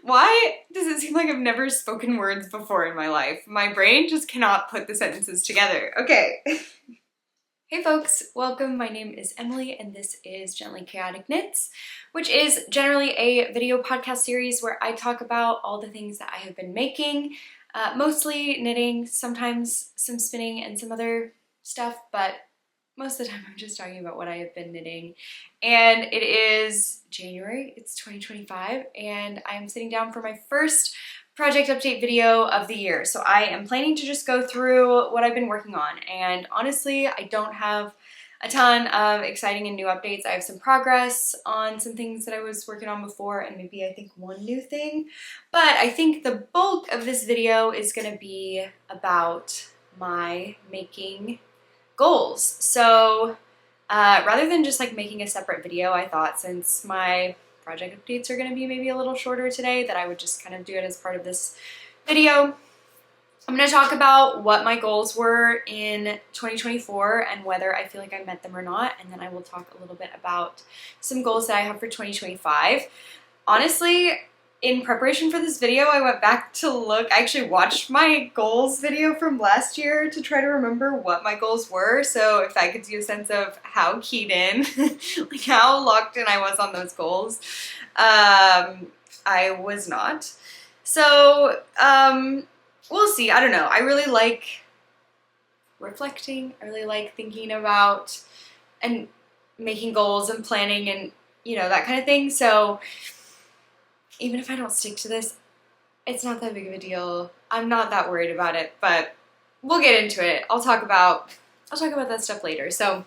Why does it seem like I've never spoken words before in my life? My brain just cannot put the sentences together. Okay. Hey folks, welcome. My name is Emily and this is Gently Chaotic Knits, which is generally a video podcast series where I talk about all the things that I have been making, mostly knitting, sometimes some spinning and some other stuff, but most of the time I'm just talking about what I have been knitting. And it is January, it's 2025, and I'm sitting down for my first project update video of the year. So I am planning to just go through what I've been working on. And honestly, I don't have a ton of exciting and new updates. I have some progress on some things that I was working on before and maybe I think one new thing. But I think the bulk of this video is gonna be about my making goals. So rather than just like making a separate video, I thought since my project updates are going to be maybe a little shorter today that I would just kind of do it as part of this video. I'm going to talk about what my goals were in 2024 and whether I feel like I met them or not, and then I will talk a little bit about some goals that I have for 2025. Honestly, in preparation for this video, I went back to look. I actually watched my goals video from last year to try to remember what my goals were. So if that gives you a sense of how keyed in, like how locked in I was on those goals, I was not. So we'll see. I don't know. I really like reflecting. I really like thinking about and making goals and planning and, you know, that kind of thing. So even if I don't stick to this, it's not that big of a deal. I'm not that worried about it, but we'll get into it. I'll talk about that stuff later. So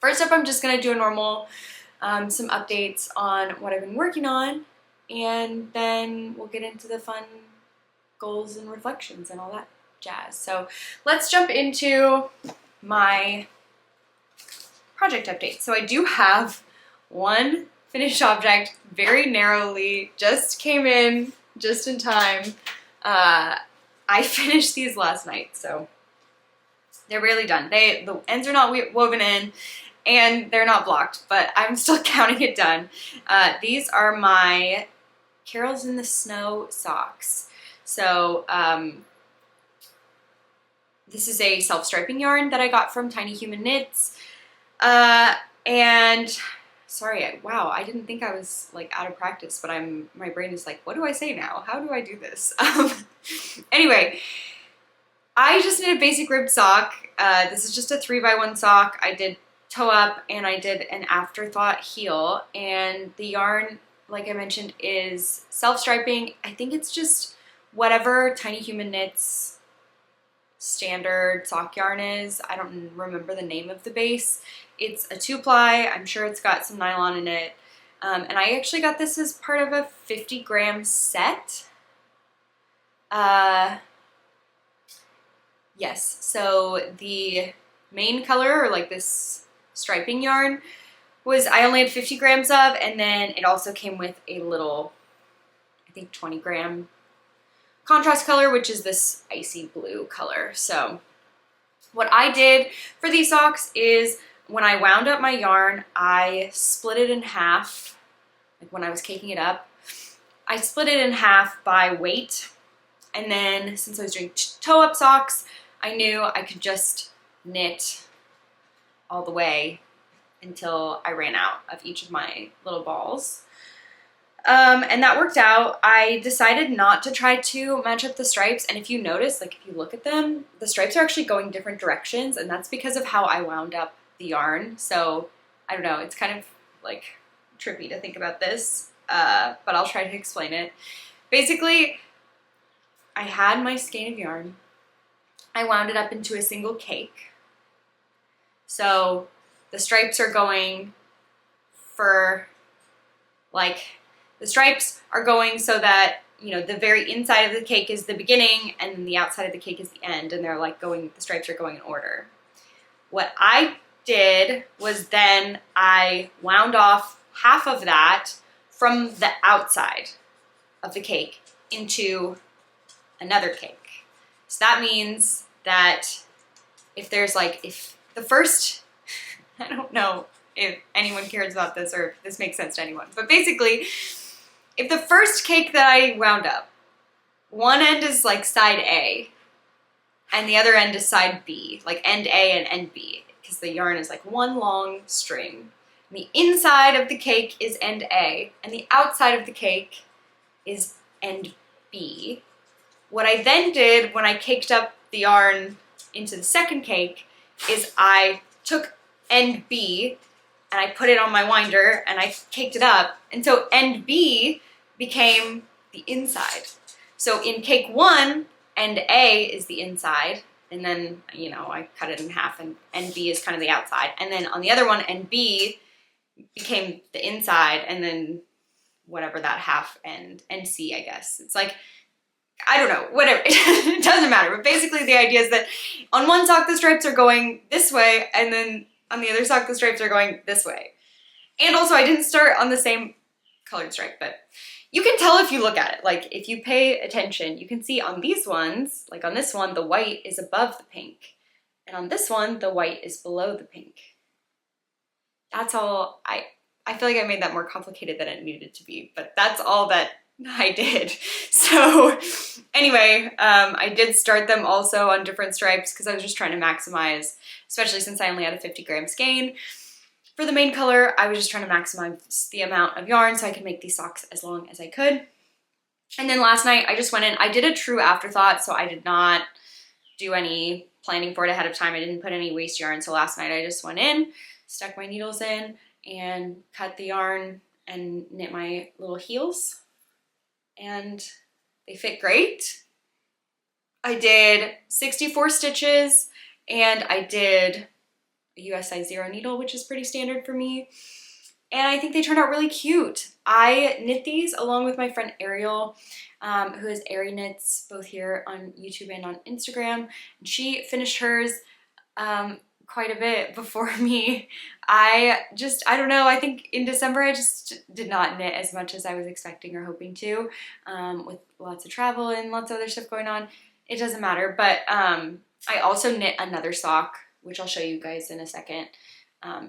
first up, I'm just gonna do a normal, some updates on what I've been working on, and then we'll get into the fun goals and reflections and all that jazz. So let's jump into my project update. So I do have one finished object, very narrowly, just came in just in time. I finished these last night, so they're barely done. The ends are not woven in and they're not blocked, but I'm still counting it done. These are my Carols in the Snow socks. So this is a self-striping yarn that I got from Tiny Human Knits, and sorry, wow, I didn't think I was like out of practice, but my brain is like, what do I say now? How do I do this? Anyway, I just did a basic ribbed sock. This is just a 3x1 sock. I did toe up and I did an afterthought heel, and the yarn, like I mentioned, is self-striping. I think it's just whatever Tiny Human Knits standard sock yarn is. I don't remember the name of the base. It's a 2-ply. I'm sure it's got some nylon in it. And I actually got this as part of a 50-gram set. Yes, so the main color, or like this striping yarn, I only had 50 grams of, and then it also came with a little, I think 20-gram contrast color, which is this icy blue color. So what I did for these socks is when I wound up my yarn, I split it in half, like when I was caking it up. I split it in half by weight, and then since I was doing toe-up socks, I knew I could just knit all the way until I ran out of each of my little balls. And that worked out. I decided not to try to match up the stripes, and if you notice, like if you look at them, the stripes are actually going different directions, and that's because of how I wound up the yarn. So I don't know, it's kind of like trippy to think about this, but I'll try to explain it. Basically, I had my skein of yarn. I wound it up into a single cake. So the stripes are going for like, the stripes are going so that, you know, the very inside of the cake is the beginning and then the outside of the cake is the end, and they're like the stripes are going in order. What I did was then I wound off half of that from the outside of the cake into another cake. So that means that if the first, I don't know if anyone cares about this or if this makes sense to anyone, but basically if the first cake that I wound up, one end is like side A, and the other end is side B, like end A and end B, because the yarn is like one long string. And the inside of the cake is end A, and the outside of the cake is end B. What I then did when I caked up the yarn into the second cake is I took end B and I put it on my winder and I caked it up. And so end B became the inside. So in cake one, end A is the inside, and then, you know, I cut it in half, and end B is kind of the outside. And then on the other one, end B became the inside, and then whatever that half end C, I guess. It's like, I don't know, whatever, it doesn't matter. But basically the idea is that on one sock the stripes are going this way, and then on the other sock the stripes are going this way. And also I didn't start on the same colored stripe, but you can tell if you look at it. Like if you pay attention, you can see on these ones, like on this one, the white is above the pink. And on this one, the white is below the pink. That's all. I feel like I made that more complicated than it needed to be, but that's all that I did. So anyway, I did start them also on different stripes because I was just trying to maximize, especially since I only had a 50 gram skein. For the main color, I was just trying to maximize the amount of yarn so I could make these socks as long as I could. And then last night I just went in, I did a true afterthought, so I did not do any planning for it ahead of time. I didn't put any waste yarn, so last night I just went in, stuck my needles in, and cut the yarn and knit my little heels. And they fit great. I did 64 stitches, and I did a US size 0 needle, which is pretty standard for me. And I think they turned out really cute. I knit these along with my friend Ariel, who is Airy Knits, both here on YouTube and on Instagram. And she finished hers quite a bit before me. I don't know, I think in December I just did not knit as much as I was expecting or hoping to, with lots of travel and lots of other stuff going on. It doesn't matter, but I also knit another sock, which I'll show you guys in a second,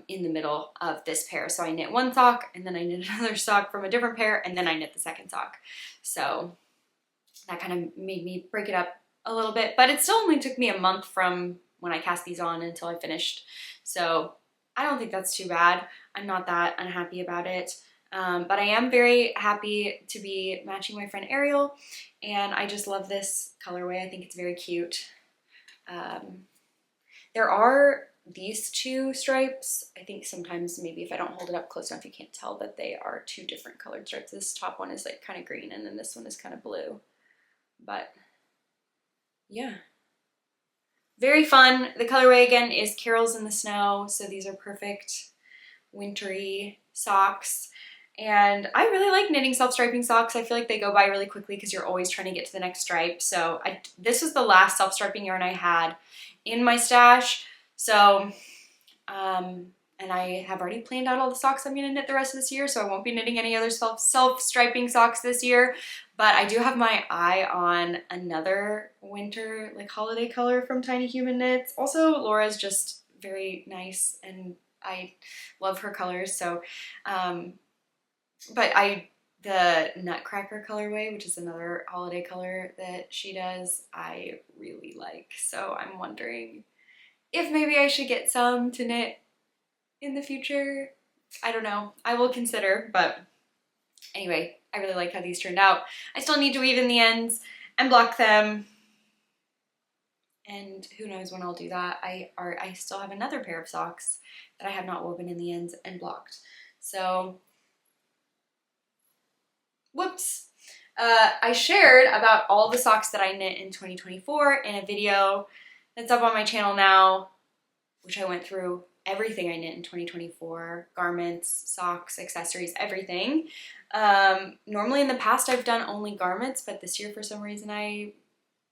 in the middle of this pair. So I knit one sock, and then I knit another sock from a different pair, and then I knit the second sock. So that kind of made me break it up a little bit, but it still only took me a month from when I cast these on until I finished. So I don't think that's too bad. I'm not that unhappy about it. But I am very happy to be matching my friend Ariel, and I just love this colorway. I think it's very cute. There are these two stripes. I think sometimes maybe if I don't hold it up close enough you can't tell that they are two different colored stripes. This top one is like kind of green, and then this one is kind of blue. But yeah, very fun. The colorway again is Carols in the Snow, so these are perfect wintry socks. And I really like knitting self-striping socks. I feel like they go by really quickly because you're always trying to get to the next stripe. So this was the last self-striping yarn I had in my stash. So, and I have already planned out all the socks I'm gonna knit the rest of this year, so I won't be knitting any other self-striping socks this year. But I do have my eye on another winter, like holiday color from Tiny Human Knits. Also, Laura's just very nice, and I love her colors. So, but the Nutcracker colorway, which is another holiday color that she does, I really like. So I'm wondering if maybe I should get some to knit in the future. I don't know. I will consider, but anyway, I really like how these turned out. I still need to weave in the ends and block them, and who knows when I'll do that. I still have another pair of socks that I have not woven in the ends and blocked. So whoops. I shared about all the socks that I knit in 2024 in a video that's up on my channel now, which I went through everything I knit in 2024, garments, socks, accessories, everything. Normally in the past I've done only garments, but this year for some reason I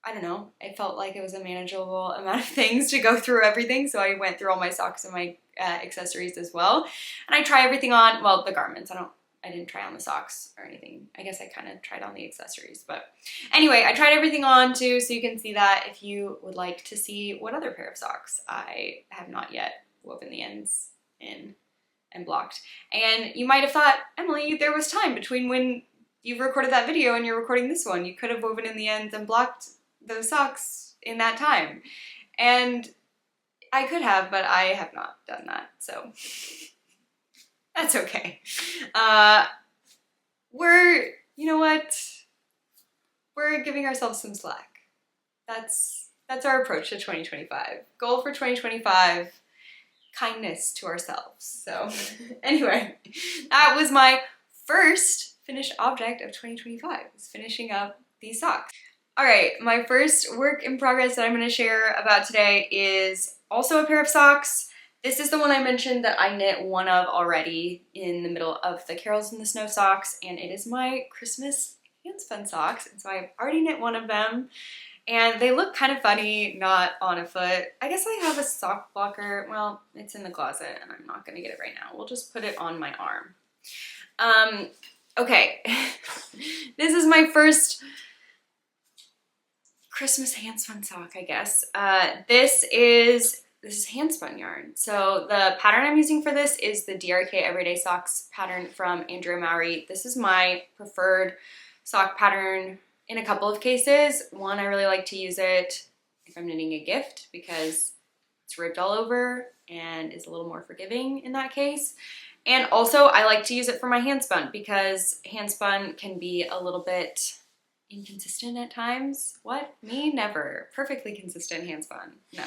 don't know, I felt like it was a manageable amount of things to go through everything, so I went through all my socks and my accessories as well. And I try everything on, well, the garments, I didn't try on the socks or anything. I guess I kind of tried on the accessories, but anyway, I tried everything on too, so you can see that if you would like to see what other pair of socks I have not yet woven the ends in and blocked. And you might have thought, Emily, there was time between when you've recorded that video and you're recording this one. You could have woven in the ends and blocked those socks in that time. And I could have, but I have not done that, so that's okay. You know what? We're giving ourselves some slack. That's our approach to 2025. Goal for 2025, kindness to ourselves. So anyway, that was my first finished object of 2025, is finishing up these socks. All right, my first work in progress that I'm gonna share about today is also a pair of socks. This is the one I mentioned that I knit one of already in the middle of the Carols in the Snow socks, and it is my Christmas Handspun socks, and so I've already knit one of them, and they look kind of funny not on a foot. I guess I have a sock blocker. Well, it's in the closet, and I'm not gonna get it right now. We'll just put it on my arm. Okay, this is my first Christmas handspun sock, I guess. This is handspun yarn. So the pattern I'm using for this is the DRK Everyday Socks pattern from Andrea Mowry. This is my preferred sock pattern in a couple of cases. One, I really like to use it if I'm knitting a gift because it's ribbed all over and is a little more forgiving in that case. And also I like to use it for my handspun because handspun can be a little bit inconsistent at times. What? Me? Never. Perfectly consistent handspun. No.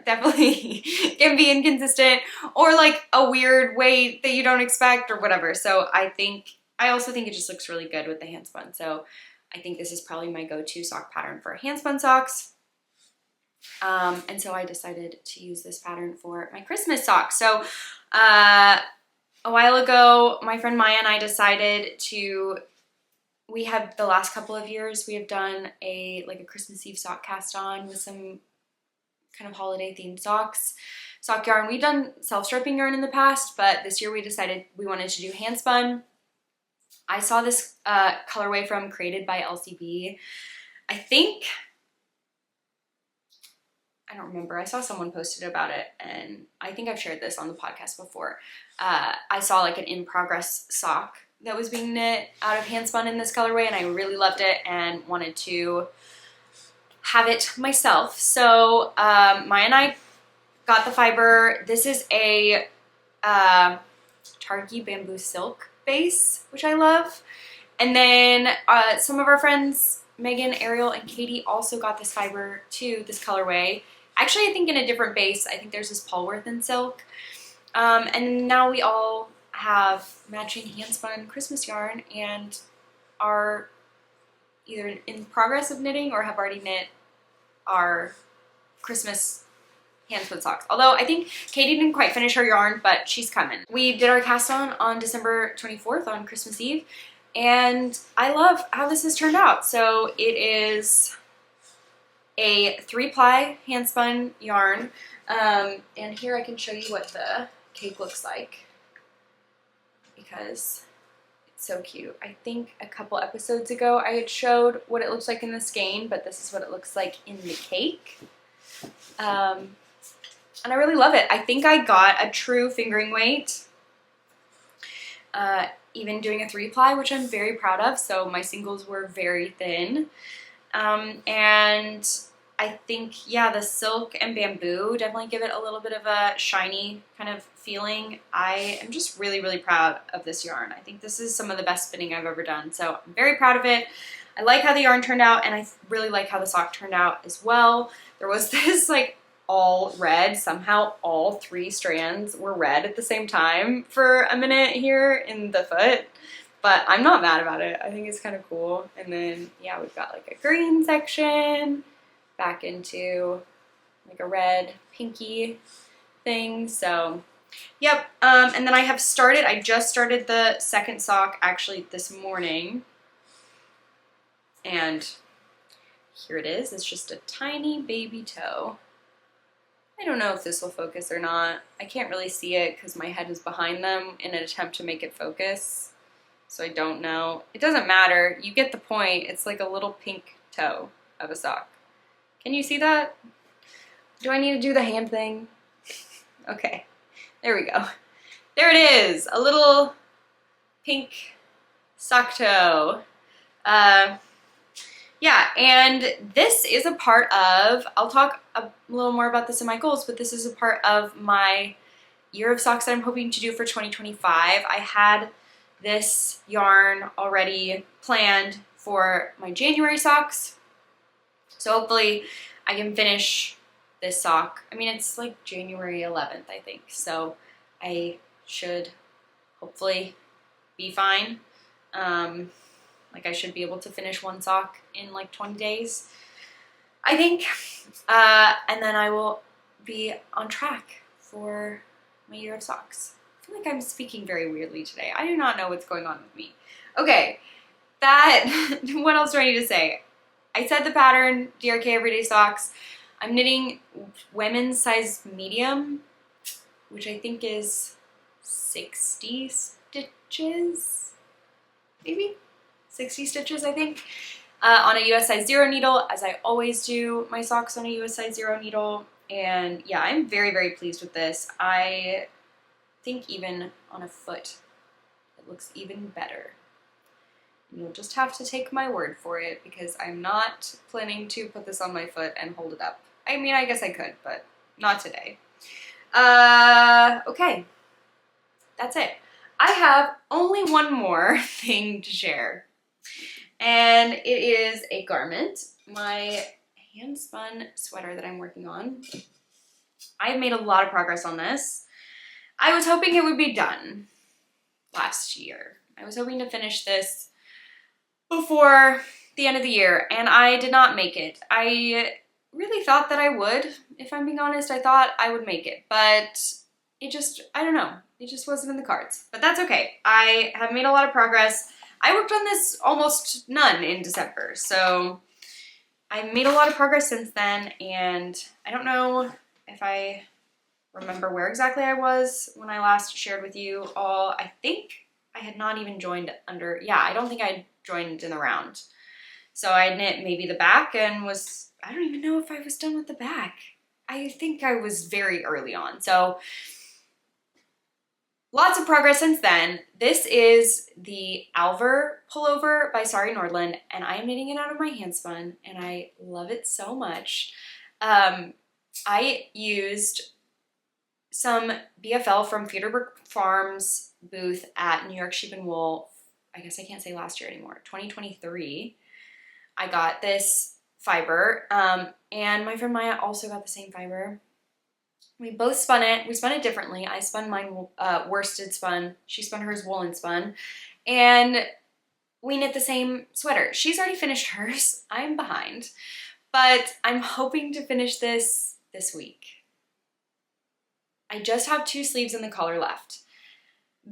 Definitely can be inconsistent or like a weird way that you don't expect or whatever. So I also think it just looks really good with the handspun. So I think this is probably my go-to sock pattern for handspun socks. And so I decided to use this pattern for my Christmas socks. So a while ago, my friend Maya and I decided we have the last couple of years, we have done a Christmas Eve sock cast on with some kind of holiday themed sock yarn. We've done self-striping yarn in the past, but this year we decided we wanted to do handspun. I saw this colorway from Created by Elsie. I don't remember. I saw someone posted about it, and I think I've shared this on the podcast before. I saw like an in-progress sock that was being knit out of handspun in this colorway, and I really loved it and wanted to have it myself. So Maya and I got the fiber. This is a Targhee bamboo silk base, which I love. And then some of our friends, Megan, Ariel, and Katie also got this fiber too, this colorway. Actually, I think in a different base. I think there's this Pullover and silk. And now we all have matching handspun Christmas yarn and are either in progress of knitting or have already knit our Christmas handspun socks. Although I think Katie didn't quite finish her yarn, but she's coming. We did our cast on December 24th on Christmas Eve, and I love how this has turned out. So it is a 3-ply handspun yarn, and here I can show you what the cake looks like because it's so cute. I think a couple episodes ago I had showed what it looks like in the skein, but this is what it looks like in the cake. And I really love it. I think I got a true fingering weight, even doing a 3-ply, which I'm very proud of. So my singles were very thin. And I think, yeah, the silk and bamboo definitely give it a little bit of a shiny kind of feeling. I am just really, really proud of this yarn. I think this is some of the best spinning I've ever done. So I'm very proud of it. I like how the yarn turned out, and I really like how the sock turned out as well. There was this like all red, somehow all 3 strands were red at the same time for a minute here in the foot. But I'm not mad about it. I think it's kind of cool. And then, yeah, we've got like a green section back into like a red pinky thing. So, yep. And then I just started the second sock actually this morning. And here it is. It's just a tiny baby toe. I don't know if this will focus or not. I can't really see it because my head is behind them in an attempt to make it focus. So I don't know. It doesn't matter. You get the point. It's like a little pink toe of a sock. Can you see that? Do I need to do the hand thing? Okay. There we go. There it is. A little pink Sock-toe. Yeah, and this is a part of, I'll talk a little more about this in my goals, but this is a part of my year of socks that I'm hoping to do for 2025. I had this yarn already planned for my January socks, so hopefully I can finish this sock. I mean, it's like January 11th, I think, so I should hopefully be fine. Like I should be able to finish one sock in like 20 days, I think. And then I will be on track for my year of socks. I feel like I'm speaking very weirdly today. I do not know what's going on with me. Okay, that, what else do I need to say? I said the pattern, DRK Everyday Socks. I'm knitting women's size medium, which I think is 60 stitches, maybe? 60 stitches, I think, on a US size 0 needle, as I always do my socks on a US size 0 needle. And yeah, I'm very, very pleased with this. I think even on a foot, it looks even better. You'll just have to take my word for it, because I'm not planning to put this on my foot and hold it up. I mean, I guess I could, but not today. Okay, that's it. I have only one more thing to share, and it is a garment, my hand-spun sweater that I'm working on. I've made a lot of progress on this. I was hoping it would be done last year. I was hoping to finish this before the end of the year, and I did not make it. I really thought that I would, if I'm being honest. I thought I would make it, but it just, I don't know, it just wasn't in the cards. But that's okay. I have made a lot of progress. I worked on this almost none in December, so I've made a lot of progress since then, and I don't know if I remember where exactly I was when I last shared with you all. I think I had not even joined under, yeah, I don't think I joined in the round. So I knit maybe the back and was, I don't even know if I was done with the back. I think I was very early on. So lots of progress since then. This is the Alvar pullover by Sari Nordlund, and I am knitting it out of my Handspun, and I love it so much. I used some BFL from Feederbrook Farms booth at New York Sheep and Wool. I guess I can't say last year anymore, 2023. I got this fiber, and my friend Maya also got the same fiber. We both spun it. We spun it differently. I spun mine worsted spun. She spun hers woolen spun. And we knit the same sweater. She's already finished hers. I'm behind. But I'm hoping to finish this week. I just have 2 sleeves and the collar left.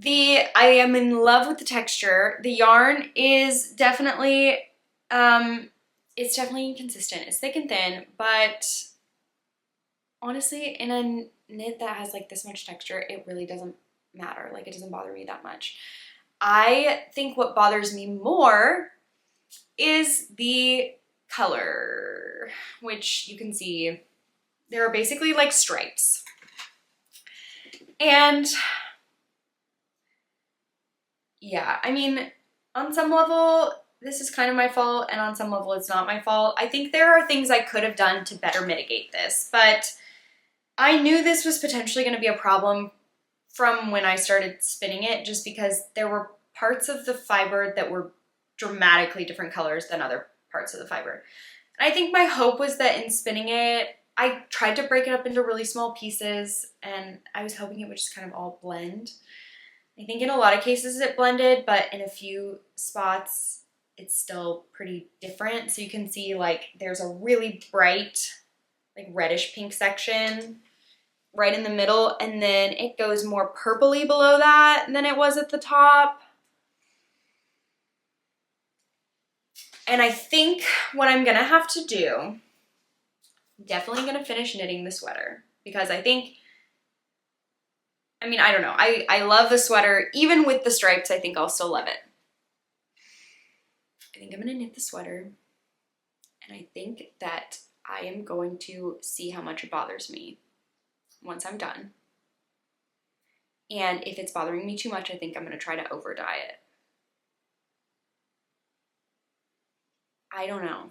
I am in love with the texture. The yarn is definitely, it's definitely inconsistent. It's thick and thin, but honestly, in a knit that has like this much texture, it really doesn't matter. Like, it doesn't bother me that much. I think what bothers me more is the color, which you can see there are basically like stripes. And yeah, I mean, on some level, this is kind of my fault, and on some level, it's not my fault. I think there are things I could have done to better mitigate this, but I knew this was potentially going to be a problem from when I started spinning it, just because there were parts of the fiber that were dramatically different colors than other parts of the fiber. And I think my hope was that in spinning it, I tried to break it up into really small pieces, and I was hoping it would just kind of all blend. I think in a lot of cases it blended, but in a few spots it's still pretty different. So you can see like there's a really bright like reddish pink section right in the middle, and then it goes more purpley below that than it was at the top. And I think what I'm gonna have to do, definitely gonna finish knitting the sweater, because I think, I mean, I don't know. I love the sweater. Even with the stripes, I think I'll still love it. I think I'm gonna knit the sweater, and I think that I am going to see how much it bothers me once I'm done. And if it's bothering me too much, I think I'm gonna try to over dye it. I don't know.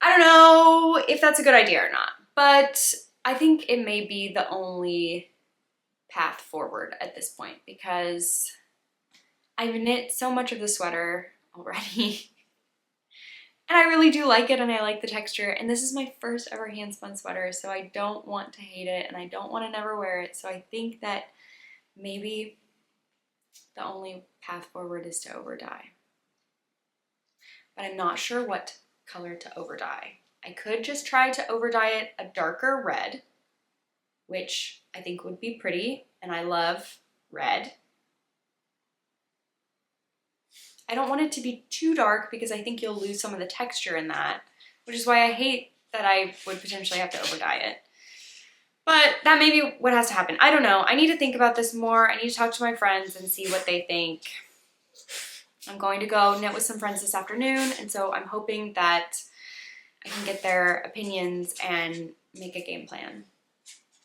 I don't know if that's a good idea or not, but I think it may be the only path forward at this point because I've knit so much of the sweater already and I really do like it and I like the texture, and this is my first ever hand spun sweater, so I don't want to hate it and I don't want to never wear it, so I think that maybe the only path forward is to over dye. But I'm not sure what color to over dye. I could just try to over dye it a darker red, which I think would be pretty, and I love red. I don't want it to be too dark because I think you'll lose some of the texture in that, which is why I hate that I would potentially have to over dye it. But that may be what has to happen. I don't know. I need to think about this more. I need to talk to my friends and see what they think. I'm going to go knit with some friends this afternoon, and so I'm hoping that I can get their opinions and make a game plan.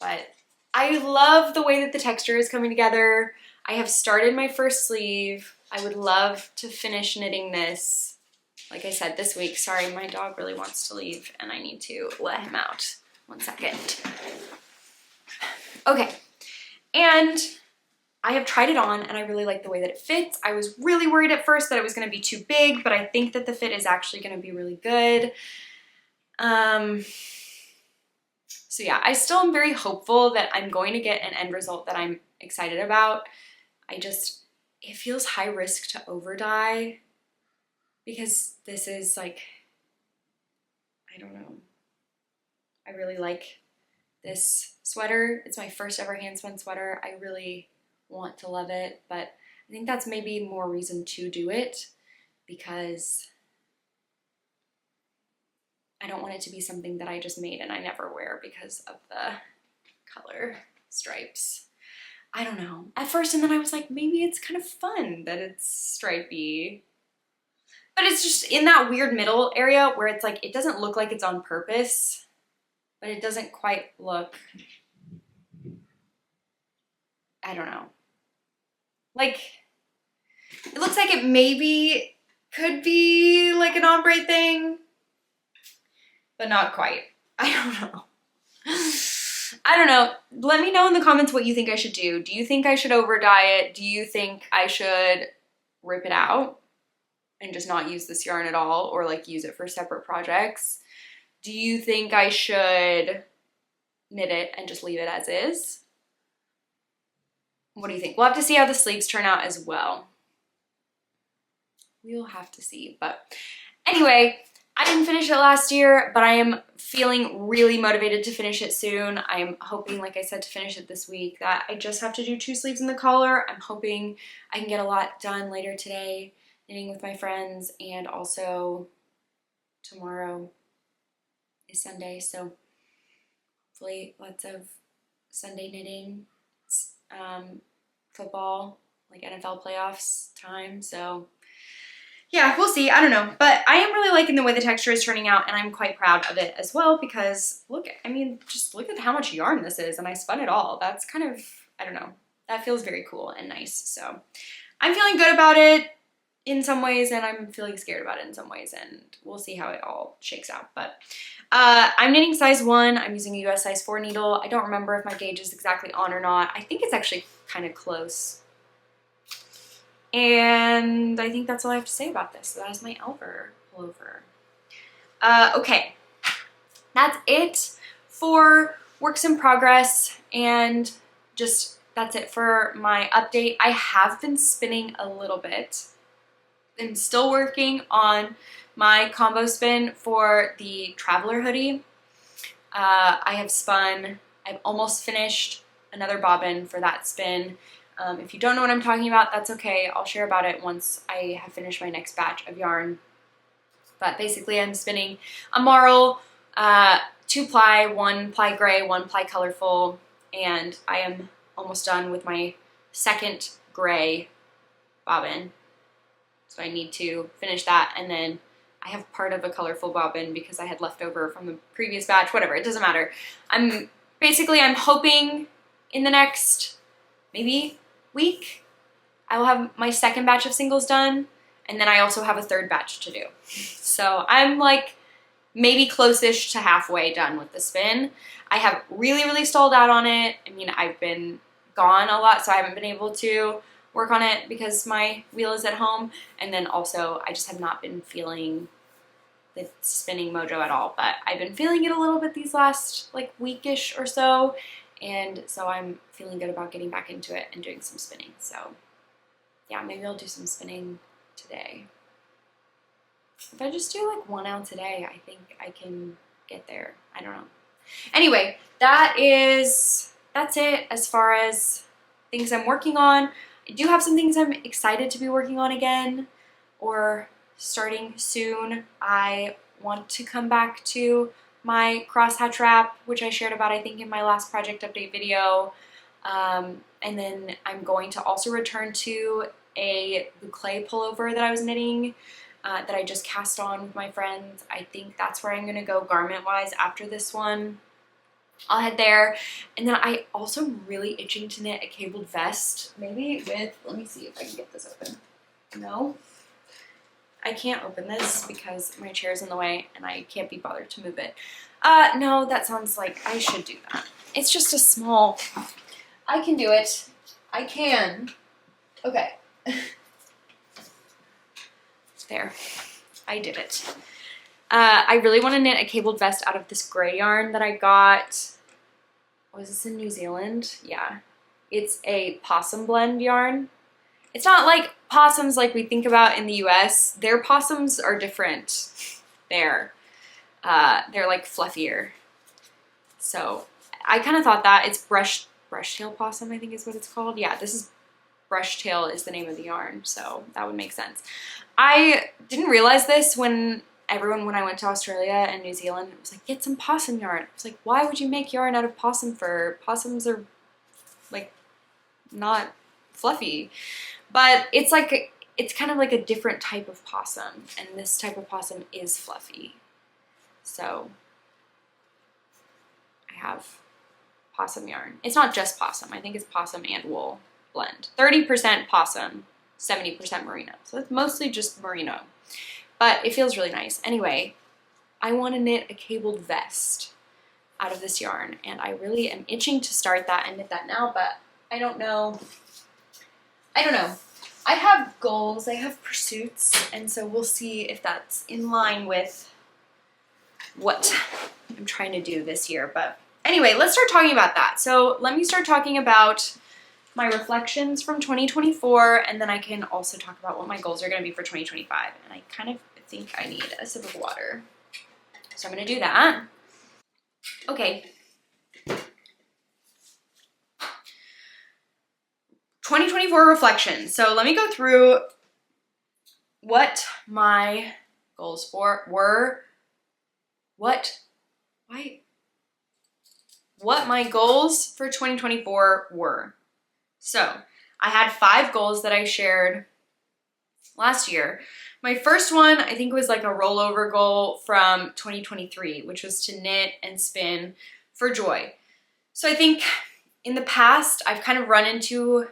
But I love the way that the texture is coming together. I have started my first sleeve. I would love to finish knitting this, like I said, this week. Sorry, my dog really wants to leave and I need to let him out. 1 second. Okay, and I have tried it on and I really like the way that it fits. I was really worried at first that it was gonna be too big, but I think that the fit is actually gonna be really good. So yeah, I still am very hopeful that I'm going to get an end result that I'm excited about. It feels high risk to over dye because this is like, I don't know. I really like this sweater. It's my first ever hand spun sweater. I really want to love it, but I think that's maybe more reason to do it because I don't want it to be something that I just made and I never wear because of the color stripes. I don't know. At first, and then I was like, maybe it's kind of fun that it's stripy. But it's just in that weird middle area where it's like, it doesn't look like it's on purpose, but it doesn't quite look, I don't know. Like, it looks like it maybe could be like an ombre thing, but not quite. I don't know. I don't know. Let me know in the comments what you think I should do. Do you think I should over dye it? Do you think I should rip it out and just not use this yarn at all, or like use it for separate projects? Do you think I should knit it and just leave it as is? What do you think? We'll have to see how the sleeves turn out as well. We'll have to see. But anyway, I didn't finish it last year, but I am feeling really motivated to finish it soon. I'm hoping, like I said, to finish it this week. That I just have to do 2 sleeves in the collar. I'm hoping I can get a lot done later today, knitting with my friends, and also tomorrow is Sunday, so hopefully lots of Sunday knitting. It's football, like NFL playoffs time, so yeah, we'll see. I don't know, but I am really liking the way the texture is turning out, and I'm quite proud of it as well because look, I mean, just look at how much yarn this is, and I spun it all. That's kind of, I don't know, that feels very cool and nice. So I'm feeling good about it in some ways, and I'm feeling scared about it in some ways, and we'll see how it all shakes out. But I'm knitting size 1. I'm using a US size 4 needle. I don't remember if my gauge is exactly on or not. I think it's actually kind of close. And I think that's all I have to say about this. So that is my Alvar pullover. Okay, that's it for works in progress, and just that's it for my update. I have been spinning a little bit. I'm still working on my combo spin for the Traveler hoodie. I've almost finished another bobbin for that spin. If you don't know what I'm talking about, that's okay. I'll share about it once I have finished my next batch of yarn. But basically I'm spinning a marl, 2-ply, 1-ply gray, 1-ply colorful, and I am almost done with my second gray bobbin. So I need to finish that, and then I have part of a colorful bobbin because I had leftover from the previous batch, whatever, it doesn't matter. I'm hoping in the next maybe week I will have my second batch of singles done, And then I also have a third batch to do. So I'm like maybe close-ish to halfway done with the spin. I have really, really stalled out on it. I mean, I've been gone a lot, so I haven't been able to work on it because my wheel is at home. And then also I just have not been feeling the spinning mojo at all, but I've been feeling it a little bit these last like weekish or so. And so I'm feeling good about getting back into it and doing some spinning. So yeah, maybe I'll do some spinning today. If I just do like 1 ounce a day, I think I can get there. I don't know. Anyway, that's it as far as things I'm working on. I do have some things I'm excited to be working on again or starting soon. I want to come back to my crosshatch wrap, which I shared about, I think, in my last project update video. And then I'm going to also return to a boucle pullover that I was knitting that I just cast on with my friends. I think that's where I'm going to go garment-wise after this one. I'll head there. And then I also am really itching to knit a cabled vest, maybe with, let me see if I can get this open. No, I can't open this because my chair's in the way and I can't be bothered to move it. No, that sounds like I should do that. It's just a small, I can do it. I can. Okay. There, I did it. I really want to knit a cabled vest out of this gray yarn that I got. Was this in New Zealand? Yeah. It's a possum blend yarn. It's not like possums like we think about in the US. Their possums are different there. They're like fluffier. So I kind of thought that. It's brushtail possum, I think is what it's called. Yeah, this is brushtail is the name of the yarn, so that would make sense. I didn't realize this when I went to Australia and New Zealand. It was like, get some possum yarn. I was like, why would you make yarn out of possum fur? Possums are like not fluffy. But it's like, it's kind of like a different type of possum, and this type of possum is fluffy. So I have possum yarn. It's not just possum. I think it's possum and wool blend. 30% possum, 70% merino. So it's mostly just merino, but it feels really nice. Anyway, I want to knit a cabled vest out of this yarn, and I really am itching to start that and knit that now, but I don't know. I have goals, I have pursuits, and so we'll see if that's in line with what I'm trying to do this year. But anyway, let's start talking about that. So let me start talking about my reflections from 2024, and then I can also talk about what my goals are going to be for 2025. And I kind of think I need a sip of water. So I'm going to do that. Okay. 2024 reflections. So let me go through what my goals were. What my goals for 2024 were. So I had 5 goals that I shared last year. My first one, I think, was like a rollover goal from 2023, which was to knit and spin for joy. So I think in the past, I've kind of run into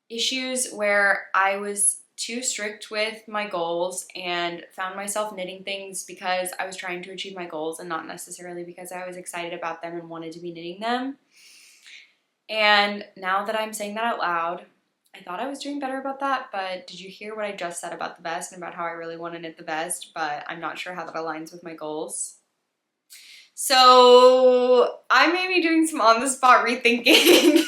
issues where I was too strict with my goals and found myself knitting things because I was trying to achieve my goals and not necessarily because I was excited about them and wanted to be knitting them. And now that I'm saying that out loud, I thought I was doing better about that, but did you hear what I just said about the vest and about how I really want to knit the vest, but I'm not sure how that aligns with my goals? So I may be doing some on-the-spot rethinking.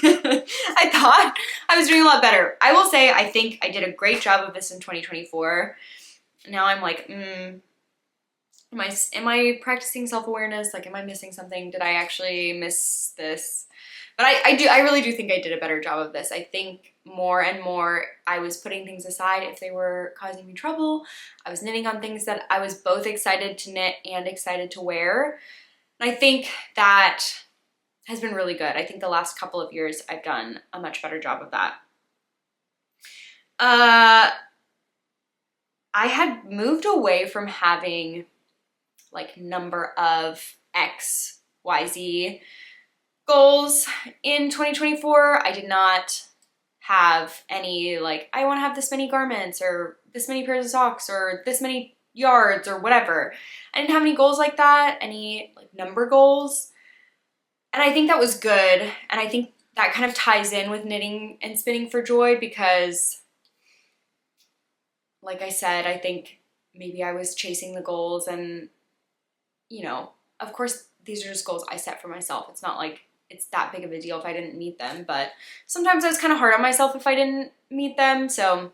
I thought I was doing a lot better. I will say I think I did a great job of this in 2024. Now I'm like, am I practicing self-awareness? Like, am I missing something? Did I actually miss this? But I really do think I did a better job of this. I think more and more I was putting things aside if they were causing me trouble. I was knitting on things that I was both excited to knit and excited to wear. And I think that has been really good. I think the last couple of years I've done a much better job of that. I had moved away from having like number of X, Y, Z goals in 2024. I did not have any like, I want to have this many garments or this many pairs of socks or this many yards or whatever. I didn't have any goals like that, any like number goals. And I think that was good. And I think that kind of ties in with knitting and spinning for joy because, like I said, I think maybe I was chasing the goals and, you know, of course, these are just goals I set for myself. It's not like it's that big of a deal if I didn't meet them, but sometimes I was kind of hard on myself if I didn't meet them. So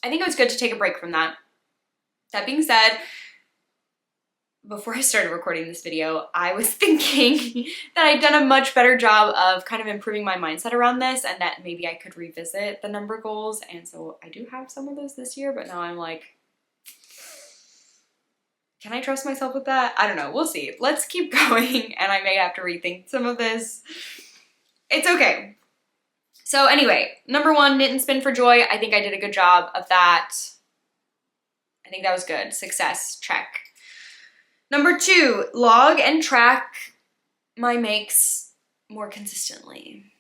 I think it was good to take a break from that. That being said, before I started recording this video, I was thinking that I'd done a much better job of kind of improving my mindset around this and that maybe I could revisit the number goals. And so I do have some of those this year, but now I'm like, can I trust myself with that? I don't know. We'll see. Let's keep going, and I may have to rethink some of this. It's okay. So anyway, number 1, knit and spin for joy. I think I did a good job of that. I think that was good. Success. Check. Number 2, log and track my makes more consistently.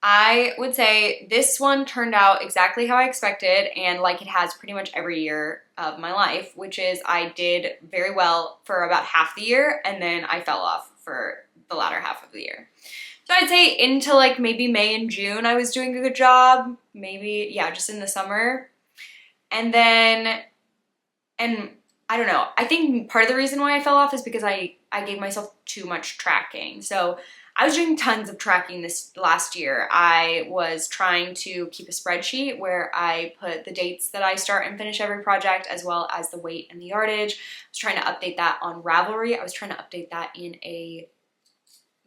I would say this one turned out exactly how I expected and like it has pretty much every year of my life, which is I did very well for about half the year and then I fell off for the latter half of the year. So I'd say into like maybe May and June I was doing a good job, maybe, yeah, just in the summer. And then, and I don't know, I think part of the reason why I fell off is because I gave myself too much tracking. So I was doing tons of tracking this last year. I was trying to keep a spreadsheet where I put the dates that I start and finish every project as well as the weight and the yardage. I was trying to update that on Ravelry. I was trying to update that in a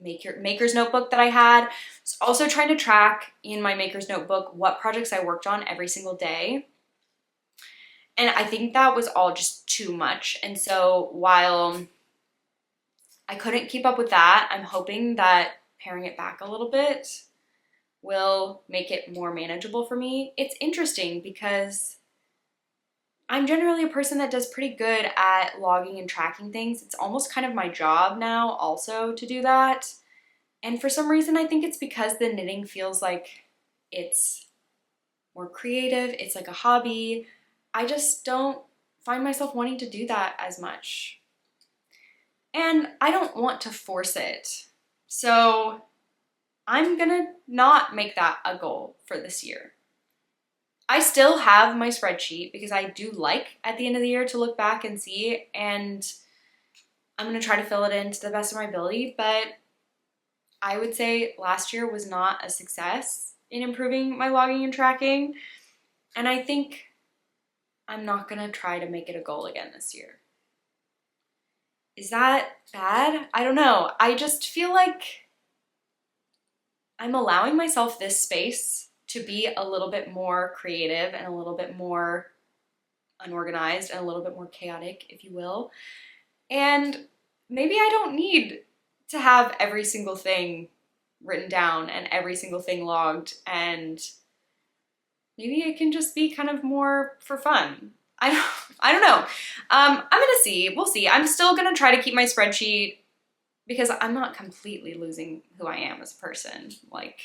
maker's notebook that I had. I was also trying to track in my maker's notebook what projects I worked on every single day. And I think that was all just too much. And so while I couldn't keep up with that, I'm hoping that paring it back a little bit will make it more manageable for me. It's interesting because I'm generally a person that does pretty good at logging and tracking things. It's almost kind of my job now also to do that. And for some reason, I think it's because the knitting feels like it's more creative. It's like a hobby. I just don't find myself wanting to do that as much. And I don't want to force it. So I'm gonna not make that a goal for this year. I still have my spreadsheet because I do like at the end of the year to look back and see, and I'm gonna try to fill it in to the best of my ability, but I would say last year was not a success in improving my logging and tracking, and I think I'm not gonna try to make it a goal again this year. Is that bad? I don't know. I just feel like I'm allowing myself this space to be a little bit more creative and a little bit more unorganized and a little bit more chaotic, if you will. And maybe I don't need to have every single thing written down and every single thing logged, and maybe it can just be kind of more for fun. I don't know. I'm gonna see. We'll see. I'm still gonna try to keep my spreadsheet because I'm not completely losing who I am as a person. Like,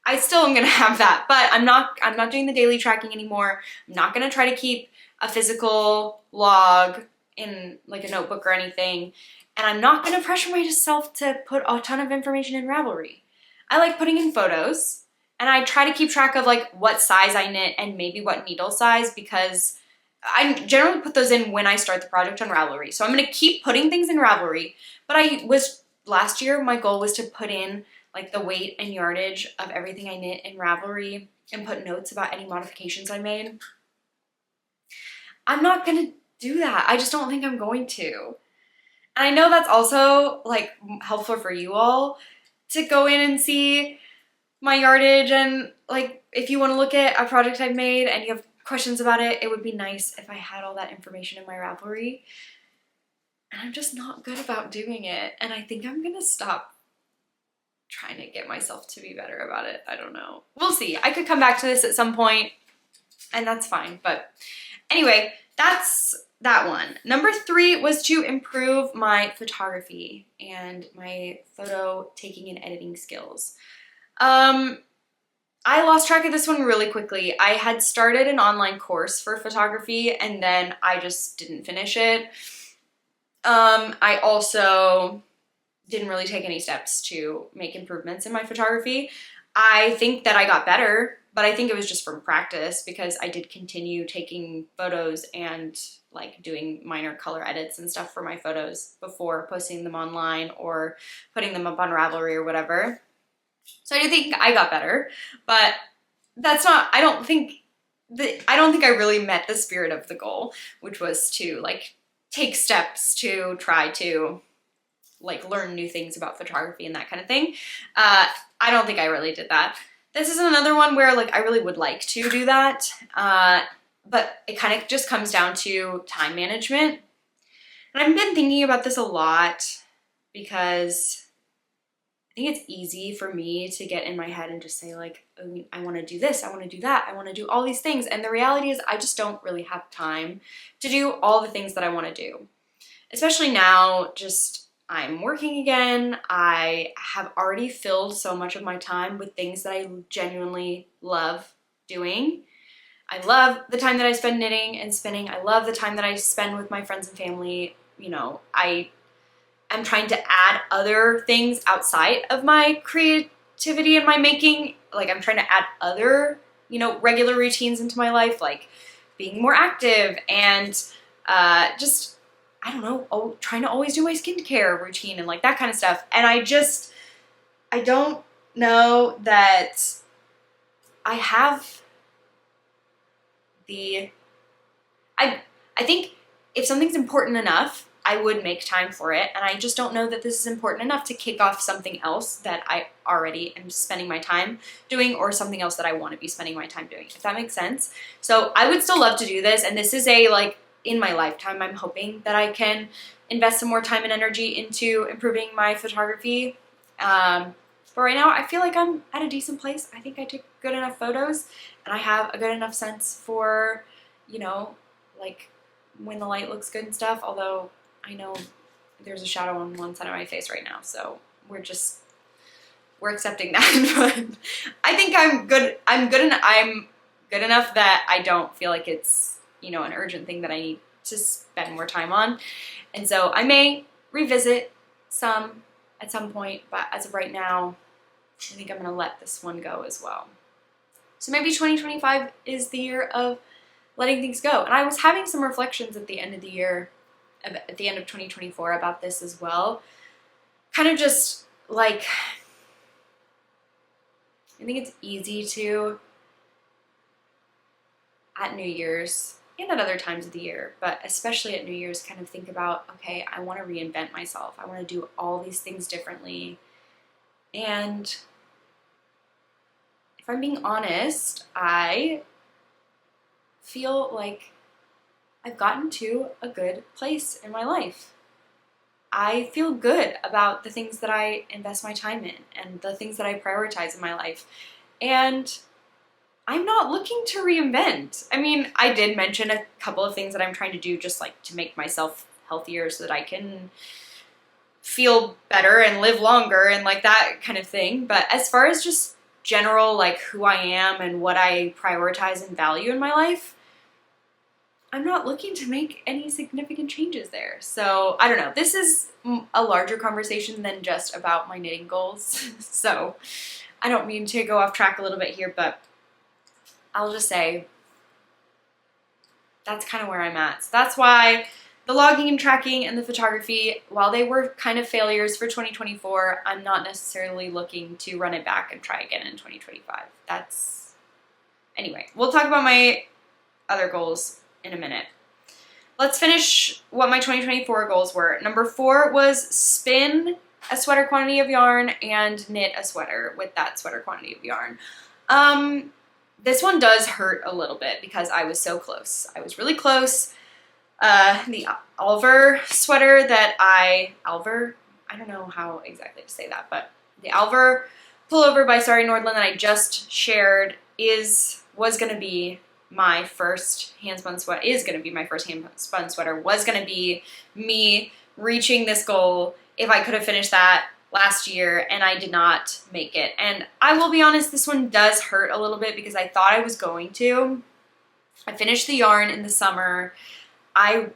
I still am gonna have that, but I'm not doing the daily tracking anymore. I'm not gonna try to keep a physical log in like a notebook or anything. And I'm not gonna pressure myself to put a ton of information in Ravelry. I like putting in photos. And I try to keep track of like what size I knit and maybe what needle size because I generally put those in when I start the project on Ravelry. So I'm gonna keep putting things in Ravelry, but last year, my goal was to put in like the weight and yardage of everything I knit in Ravelry and put notes about any modifications I made. I'm not gonna do that. I just don't think I'm going to. And I know that's also like helpful for you all to go in and see my yardage, and like if you want to look at a project I've made and you have questions about it, it would be nice if I had all that information in my Ravelry. And I'm just not good about doing it, and I think I'm gonna stop trying to get myself to be better about it. I don't know. We'll see. I could come back to this at some point, and that's fine. But anyway, that's that one. Number 3 was to improve my photography and my photo taking and editing skills. I lost track of this one really quickly. I had started an online course for photography and then I just didn't finish it. I also didn't really take any steps to make improvements in my photography. I think that I got better, but I think it was just from practice because I did continue taking photos and like doing minor color edits and stuff for my photos before posting them online or putting them up on Ravelry or whatever. So I do think I got better, but that's not, I don't think I really met the spirit of the goal, which was to like take steps to try to like learn new things about photography and that kind of thing. I don't think I really did that. This is another one where like I really would like to do that, but it kind of just comes down to time management. And I've been thinking about this a lot because I think it's easy for me to get in my head and just say like, oh, I want to do this, I want to do that, I want to do all these things. And the reality is I just don't really have time to do all the things that I want to do. Especially now, just I'm working again. I have already filled so much of my time with things that I genuinely love doing. I love the time that I spend knitting and spinning. I love the time that I spend with my friends and family. You know, I'm trying to add other things outside of my creativity and my making. Like I'm trying to add other, you know, regular routines into my life, like being more active and just, I don't know, trying to always do my skincare routine and like that kind of stuff. And I don't know that I have I think if something's important enough, I would make time for it, and I just don't know that this is important enough to kick off something else that I already am spending my time doing or something else that I want to be spending my time doing, if that makes sense. So I would still love to do this, and this is a, like, in my lifetime, I'm hoping that I can invest some more time and energy into improving my photography. But right now, I feel like I'm at a decent place. I think I took good enough photos, and I have a good enough sense for, you know, like, when the light looks good and stuff, although I know there's a shadow on one side of my face right now, so we're accepting that. But I think I'm good enough that I don't feel like it's, you know, an urgent thing that I need to spend more time on. And so I may revisit some at some point, but as of right now, I think I'm gonna let this one go as well. So maybe 2025 is the year of letting things go. And I was having some reflections at the end of the year, at the end of 2024 about this as well. Kind of just like, I think it's easy to, at New Year's and at other times of the year, but especially at New Year's, kind of think about, okay, I want to reinvent myself. I want to do all these things differently. And if I'm being honest, I feel like I've gotten to a good place in my life. I feel good about the things that I invest my time in and the things that I prioritize in my life. And I'm not looking to reinvent. I mean, I did mention a couple of things that I'm trying to do just like to make myself healthier so that I can feel better and live longer and like that kind of thing. But as far as just general, like who I am and what I prioritize and value in my life, I'm not looking to make any significant changes there. So I don't know. This is a larger conversation than just about my knitting goals. So I don't mean to go off track a little bit here, but I'll just say that's kind of where I'm at. So that's why the logging and tracking and the photography, while they were kind of failures for 2024, I'm not necessarily looking to run it back and try again in 2025. Anyway, we'll talk about my other goals in a minute. Let's finish what my 2024 goals were. Number 4 was spin a sweater quantity of yarn and knit a sweater with that sweater quantity of yarn. This one does hurt a little bit because I was so close. I was really close. The Alvar sweater that Alvar, I don't know how exactly to say that, but the Alvar Pullover by Sari Nordlund that I just shared was going to be my first handspun sweater, is going to be my first handspun sweater, was going to be me reaching this goal if I could have finished that last year, and I did not make it. And I will be honest, this one does hurt a little bit because I thought I was going to. I finished the yarn in the summer. I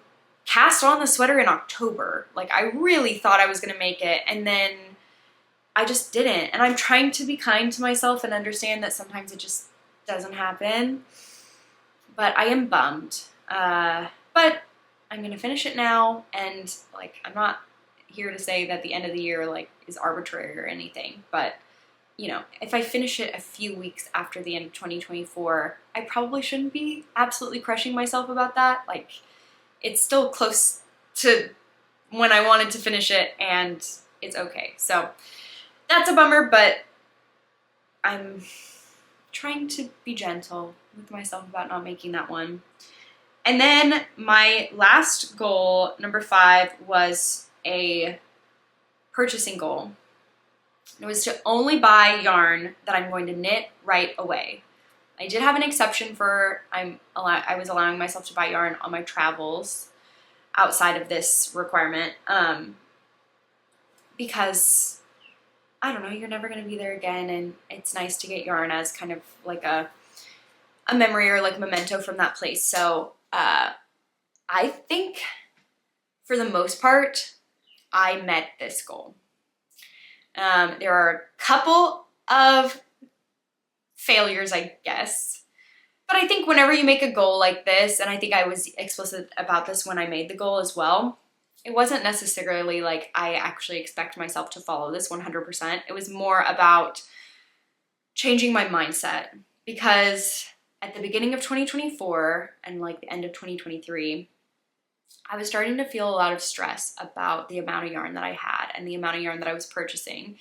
cast on the sweater in October. Like, I really thought I was going to make it, and then I just didn't. And I'm trying to be kind to myself and understand that sometimes it just doesn't happen. But I am bummed. But I'm going to finish it now, and like, I'm not here to say that the end of the year like is arbitrary or anything, but you know, if I finish it a few weeks after the end of 2024, I probably shouldn't be absolutely crushing myself about that. Like, it's still close to when I wanted to finish it, and it's okay. So that's a bummer, but I'm trying to be gentle with myself about not making that one. And then my last goal, number 5, was a purchasing goal. It was to only buy yarn that I'm going to knit right away. I did have an exception for I was allowing myself to buy yarn on my travels outside of this requirement, because I don't know, you're never going to be there again, and it's nice to get yarn as kind of like a memory or like memento from that place. So I think for the most part, I met this goal. There are a couple of failures, I guess, but I think whenever you make a goal like this, and I think I was explicit about this when I made the goal as well, it wasn't necessarily like I actually expect myself to follow this 100%. It was more about changing my mindset, because at the beginning of 2024 and like the end of 2023, I was starting to feel a lot of stress about the amount of yarn that I had and the amount of yarn that I was purchasing.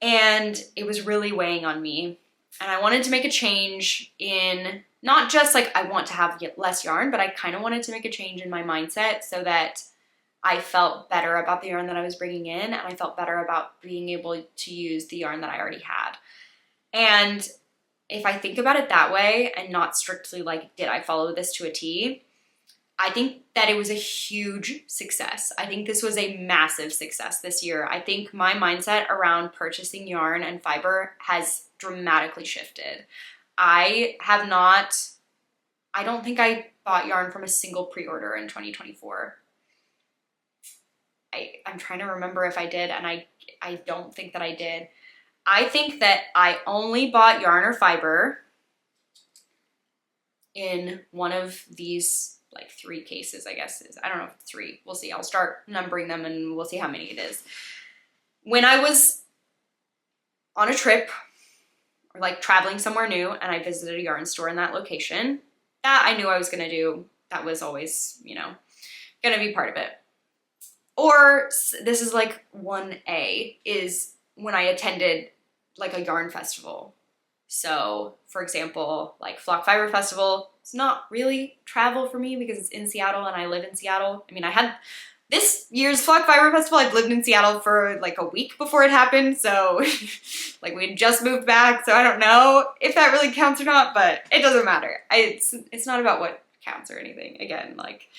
And it was really weighing on me. And I wanted to make a change in not just like I want to have less yarn, but I kind of wanted to make a change in my mindset so that I felt better about the yarn that I was bringing in, and I felt better about being able to use the yarn that I already had. And if I think about it that way and not strictly like, did I follow this to a T? I think that it was a huge success. I think this was a massive success this year. I think my mindset around purchasing yarn and fiber has dramatically shifted. I don't think I bought yarn from a single pre-order in 2024. I'm trying to remember if I did, and I don't think that I did. I think that I only bought yarn or fiber in one of these like 3 cases, I guess. I don't know if 3. We'll see. I'll start numbering them and we'll see how many it is. When I was on a trip or like traveling somewhere new and I visited a yarn store in that location, that I knew I was going to do. That was always, you know, going to be part of it. Or this is like 1A, is when I attended like a yarn festival. So for example, like Flock Fiber Festival, it's not really travel for me because it's in Seattle and I live in Seattle. I mean, I had this year's Flock Fiber Festival, I've lived in Seattle for like a week before it happened. So like we had just moved back. So I don't know if that really counts or not, but it doesn't matter. It's not about what counts or anything. Again, like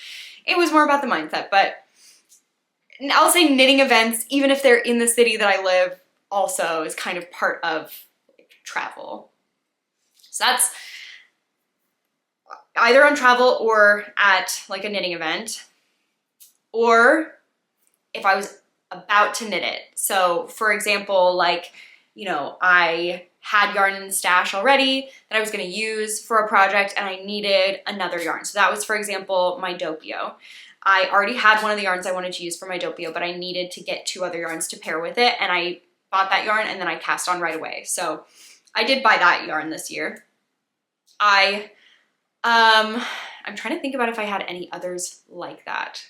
it was more about the mindset, but I'll say knitting events, even if they're in the city that I live, also is kind of part of like, travel. So that's either on travel or at like a knitting event, or if I was about to knit it. So for example, like, you know, I had yarn in the stash already that I was going to use for a project and I needed another yarn. So that was, for example, my doppio. I already had one of the yarns I wanted to use for my doppio, but I needed to get 2 other yarns to pair with it, and I bought that yarn and then I cast on right away. So I did buy that yarn this year. I'm trying to think about if I had any others like that.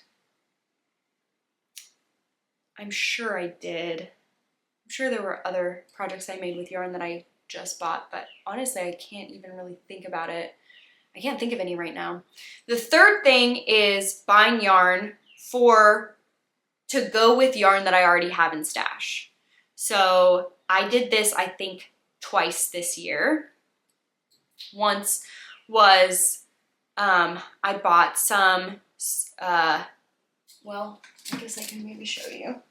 I'm sure I did. I'm sure there were other projects I made with yarn that I just bought, but honestly, I can't even really think about it. I can't think of any right now. The third thing is buying yarn to go with yarn that I already have in stash. So I did this, I think, twice this year. Once was I bought some, well, I guess I can maybe show you.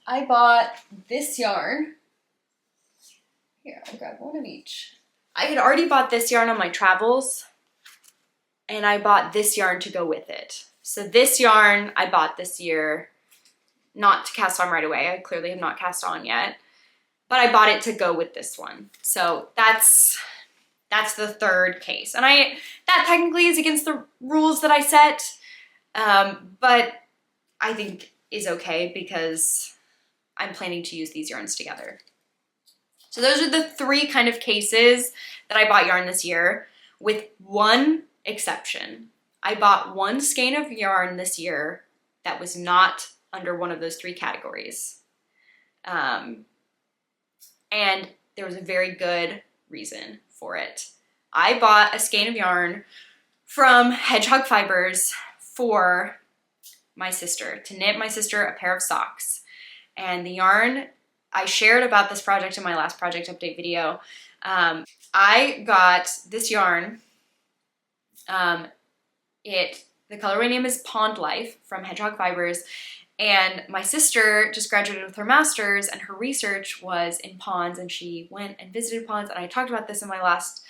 I bought this yarn. Here, I'll grab one of each. I had already bought this yarn on my travels, and I bought this yarn to go with it. So this yarn I bought this year, not to cast on right away. I clearly have not cast on yet, but I bought it to go with this one. So that's the third case. And that technically is against the rules that I set, but I think is okay because I'm planning to use these yarns together. So those are the three kind of cases that I bought yarn this year, with one exception. I bought one skein of yarn this year that was not under one of those three categories. And there was a very good reason for it. I bought a skein of yarn from Hedgehog Fibers for my sister, to knit my sister a pair of socks. And the yarn, I shared about this project in my last project update video. I got this yarn. The colorway name is Pond Life from Hedgehog Fibers. And my sister just graduated with her master's, and her research was in ponds, and she went and visited ponds. And I talked about this in my last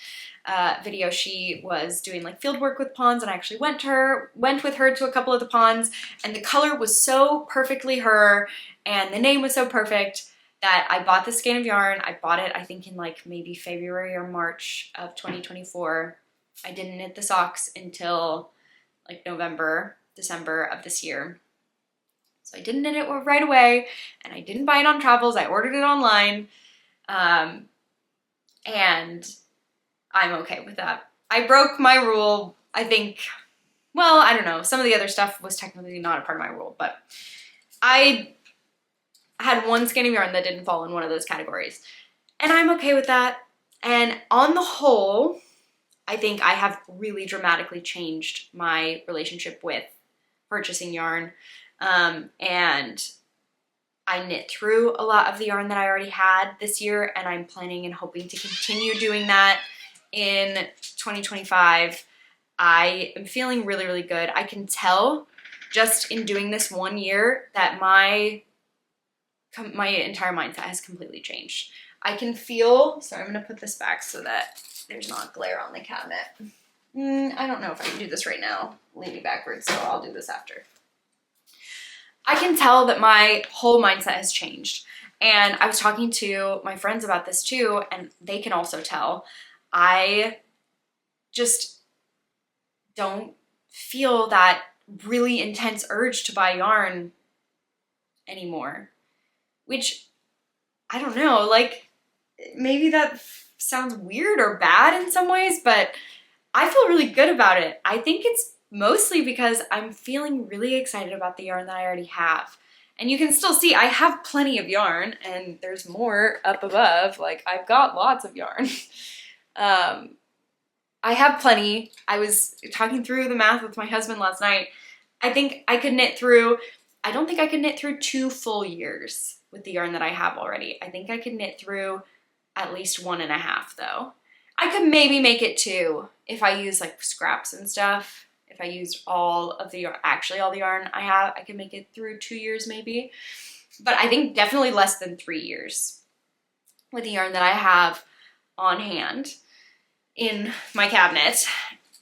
video. She was doing like field work with ponds, and I actually went with her to a couple of the ponds, and the color was so perfectly her, and the name was so perfect that I bought this skein of yarn. I bought it, I think, in like maybe February or March of 2024. I didn't knit the socks until like November, December of this year. So I didn't knit it right away, and I didn't buy it on travels. I ordered it online, and I'm okay with that. I broke my rule, I think. Well, I don't know. Some of the other stuff was technically not a part of my rule, but I had one skein of yarn that didn't fall in one of those categories, and I'm okay with that. And on the whole, I think I have really dramatically changed my relationship with purchasing yarn. And I knit through a lot of the yarn that I already had this year, and I'm planning and hoping to continue doing that in 2025. I am feeling really, really good. I can tell just in doing this 1 year that my entire mindset has completely changed. I can feel, sorry, I'm gonna put this back so that there's not glare on the cabinet. I don't know if I can do this right now, leaning backwards, so I'll do this after. I can tell that my whole mindset has changed. And I was talking to my friends about this too, and they can also tell. I just don't feel that really intense urge to buy yarn anymore. Which, I don't know, like, maybe that sounds weird or bad in some ways, but I feel really good about it. I think it's mostly because I'm feeling really excited about the yarn that I already have. And you can still see I have plenty of yarn, and there's more up above. Like, I've got lots of yarn. I have plenty. I was talking through the math with my husband last night. I think I could knit through, I don't think I could knit through 2 full years with the yarn that I have already. I think I could knit through at least 1.5 though. I could maybe make it 2 if I use like scraps and stuff. If I used all of the yarn, actually all the yarn I have, I could make it through 2 years maybe. But I think definitely less than 3 years with the yarn that I have on hand in my cabinet.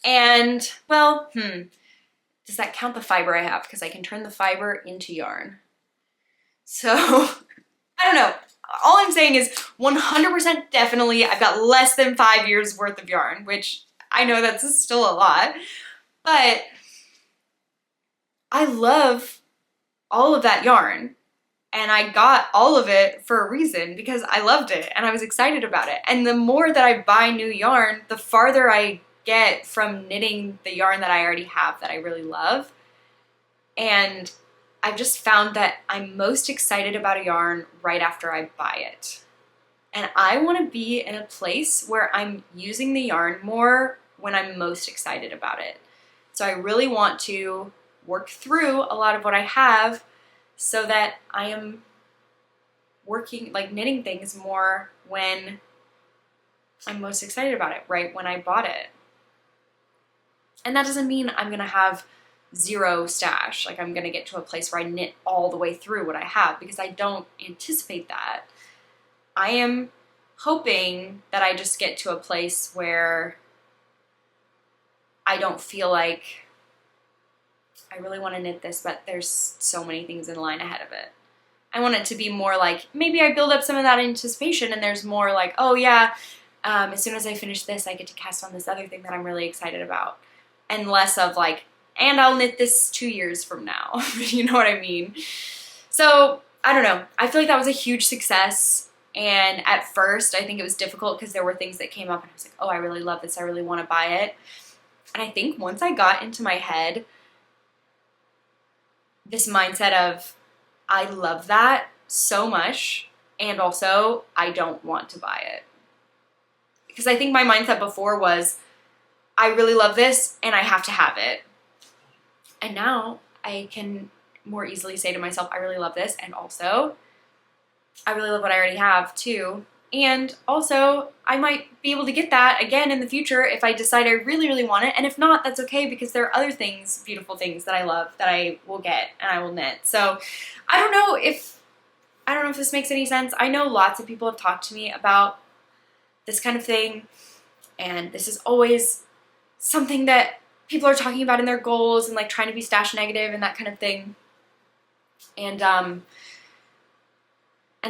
And, well, does that count the fiber I have? Because I can turn the fiber into yarn. So, I don't know. All I'm saying is 100% definitely I've got less than 5 years worth of yarn, which I know that's still a lot. But I love all of that yarn, and I got all of it for a reason, because I loved it and I was excited about it. And the more that I buy new yarn, the farther I get from knitting the yarn that I already have that I really love. And I've just found that I'm most excited about a yarn right after I buy it. And I want to be in a place where I'm using the yarn more when I'm most excited about it. So I really want to work through a lot of what I have so that I am working, like knitting things more when I'm most excited about it, right when I bought it. And that doesn't mean I'm gonna have zero stash. Like I'm gonna get to a place where I knit all the way through what I have, because I don't anticipate that. I am hoping that I just get to a place where I don't feel like I really want to knit this, but there's so many things in line ahead of it. I want it to be more like, maybe I build up some of that anticipation and there's more like, oh yeah, as soon as I finish this, I get to cast on this other thing that I'm really excited about. And less of like, and I'll knit this 2 years from now. You know what I mean? So, I don't know. I feel like that was a huge success. And at first, I think it was difficult because there were things that came up and I was like, oh, I really love this. I really want to buy it. And I think once I got into my head this mindset of, I love that so much, and also I don't want to buy it. Because I think my mindset before was, I really love this and I have to have it. And now I can more easily say to myself, I really love this, and also I really love what I already have too. And also I might be able to get that again in the future if I decide I really, really want it. And if not, that's okay, because there are other things, beautiful things that I love that I will get and I will knit. So I don't know if this makes any sense. I know lots of people have talked to me about this kind of thing, and this is always something that people are talking about in their goals and like trying to be stash negative and that kind of thing. And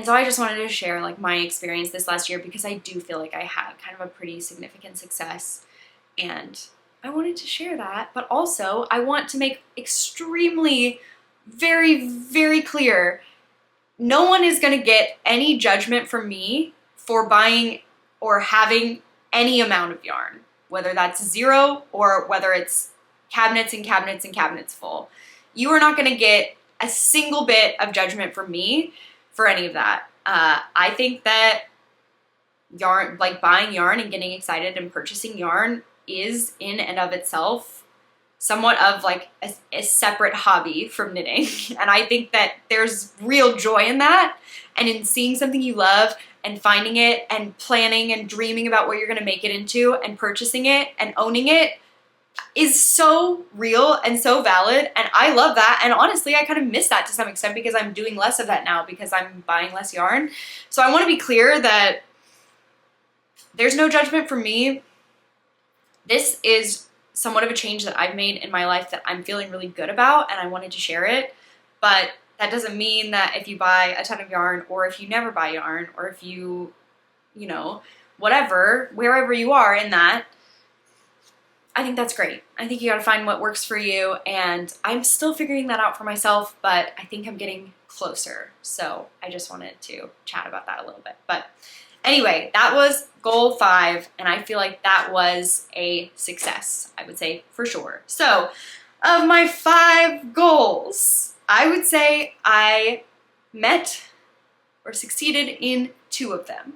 so I just wanted to share like my experience this last year, because I do feel like I had kind of a pretty significant success, and I wanted to share that. But also I want to make extremely, very, very clear, no one is going to get any judgment from me for buying or having any amount of yarn, whether that's 0 or whether it's cabinets and cabinets and cabinets full. You are not going to get a single bit of judgment from me for any of that. I think that yarn, like buying yarn and getting excited and purchasing yarn, is in and of itself somewhat of like a separate hobby from knitting. And I think that there's real joy in that, and in seeing something you love and finding it and planning and dreaming about what you're going to make it into and purchasing it and owning it is so real and so valid, and I love that. And honestly, I kind of miss that to some extent because I'm doing less of that now because I'm buying less yarn. So I want to be clear that there's no judgment from me. This is somewhat of a change that I've made in my life that I'm feeling really good about, and I wanted to share it. But that doesn't mean that if you buy a ton of yarn, or if you never buy yarn, or if you know, whatever, wherever you are in that, I think that's great. I think you gotta find what works for you, and I'm still figuring that out for myself, but I think I'm getting closer. So I just wanted to chat about that a little bit. But anyway, that was goal 5, and I feel like that was a success, I would say, for sure. So of my 5 goals, I would say I met or succeeded in 2 of them.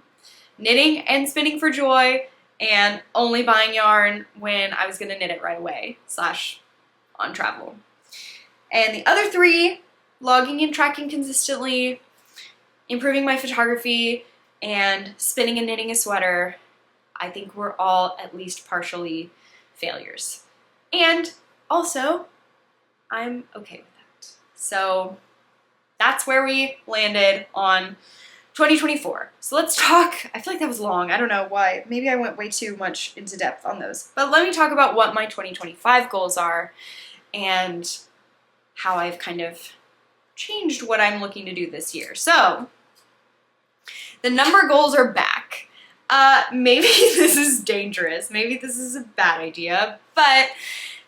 Knitting and spinning for joy, and only buying yarn when I was going to knit it right away / on travel. And the other 3, logging and tracking consistently, improving my photography, and spinning and knitting a sweater, I think were all at least partially failures. And also, I'm okay with that. So that's where we landed on 2024. So let's talk, I feel like that was long. I don't know why. Maybe I went way too much into depth on those. But let me talk about what my 2025 goals are and how I've kind of changed what I'm looking to do this year. So the number goals are back. Maybe this is dangerous. Maybe this is a bad idea. But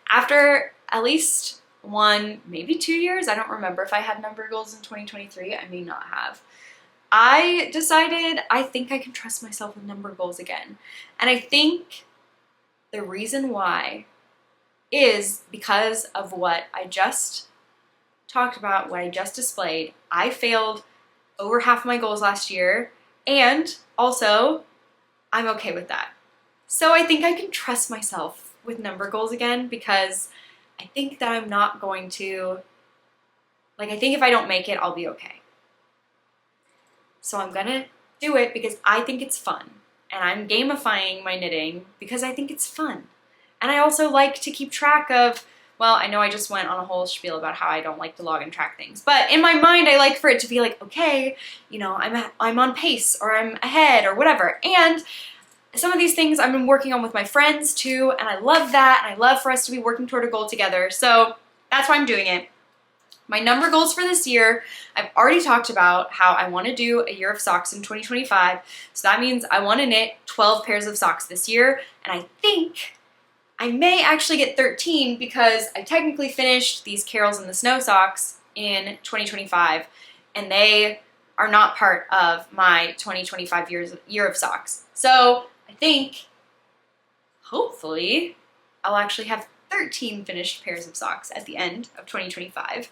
after at least 1, maybe 2 years, I don't remember if I had number goals in 2023. I may not have. I decided I think I can trust myself with number goals again. And I think the reason why is because of what I just talked about, what I just displayed. I failed over half my goals last year, and also I'm okay with that. So I think I can trust myself with number goals again, because I think that I'm not going to, like, I think if I don't make it, I'll be okay. So I'm gonna do it because I think it's fun, and I'm gamifying my knitting because I think it's fun. And I also like to keep track of, well, I know I just went on a whole spiel about how I don't like to log and track things, but in my mind, I like for it to be like, okay, you know, I'm on pace, or I'm ahead, or whatever. And some of these things I've been working on with my friends too, and I love that, and I love for us to be working toward a goal together. So that's why I'm doing it. My number goals for this year, I've already talked about how I want to do a year of socks in 2025. So that means I want to knit 12 pairs of socks this year, and I think I may actually get 13 because I technically finished these Carols in the Snow socks in 2025, and they are not part of my 2025 year of socks. So I think, hopefully, I'll actually have 13 finished pairs of socks at the end of 2025.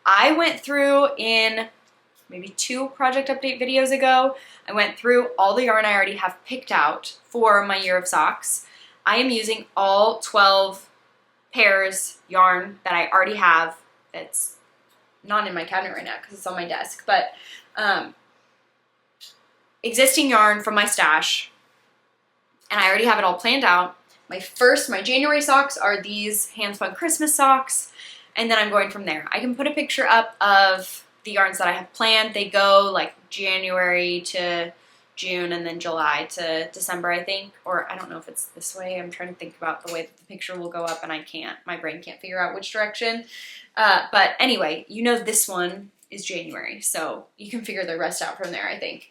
I went through in maybe 2 project update videos ago, I went through all the yarn I already have picked out for my year of socks. I am using all 12 pairs yarn that I already have that's not in my cabinet right now because it's on my desk, but existing yarn from my stash, and I already have it all planned out. My January socks are these Handspun Christmas socks, and then I'm going from there. I can put a picture up of the yarns that I have planned. They go like January to June and then July to December, I think. Or I don't know if it's this way. I'm trying to think about the way that the picture will go up, and my brain can't figure out which direction. But anyway, you know this one is January, so you can figure the rest out from there, I think.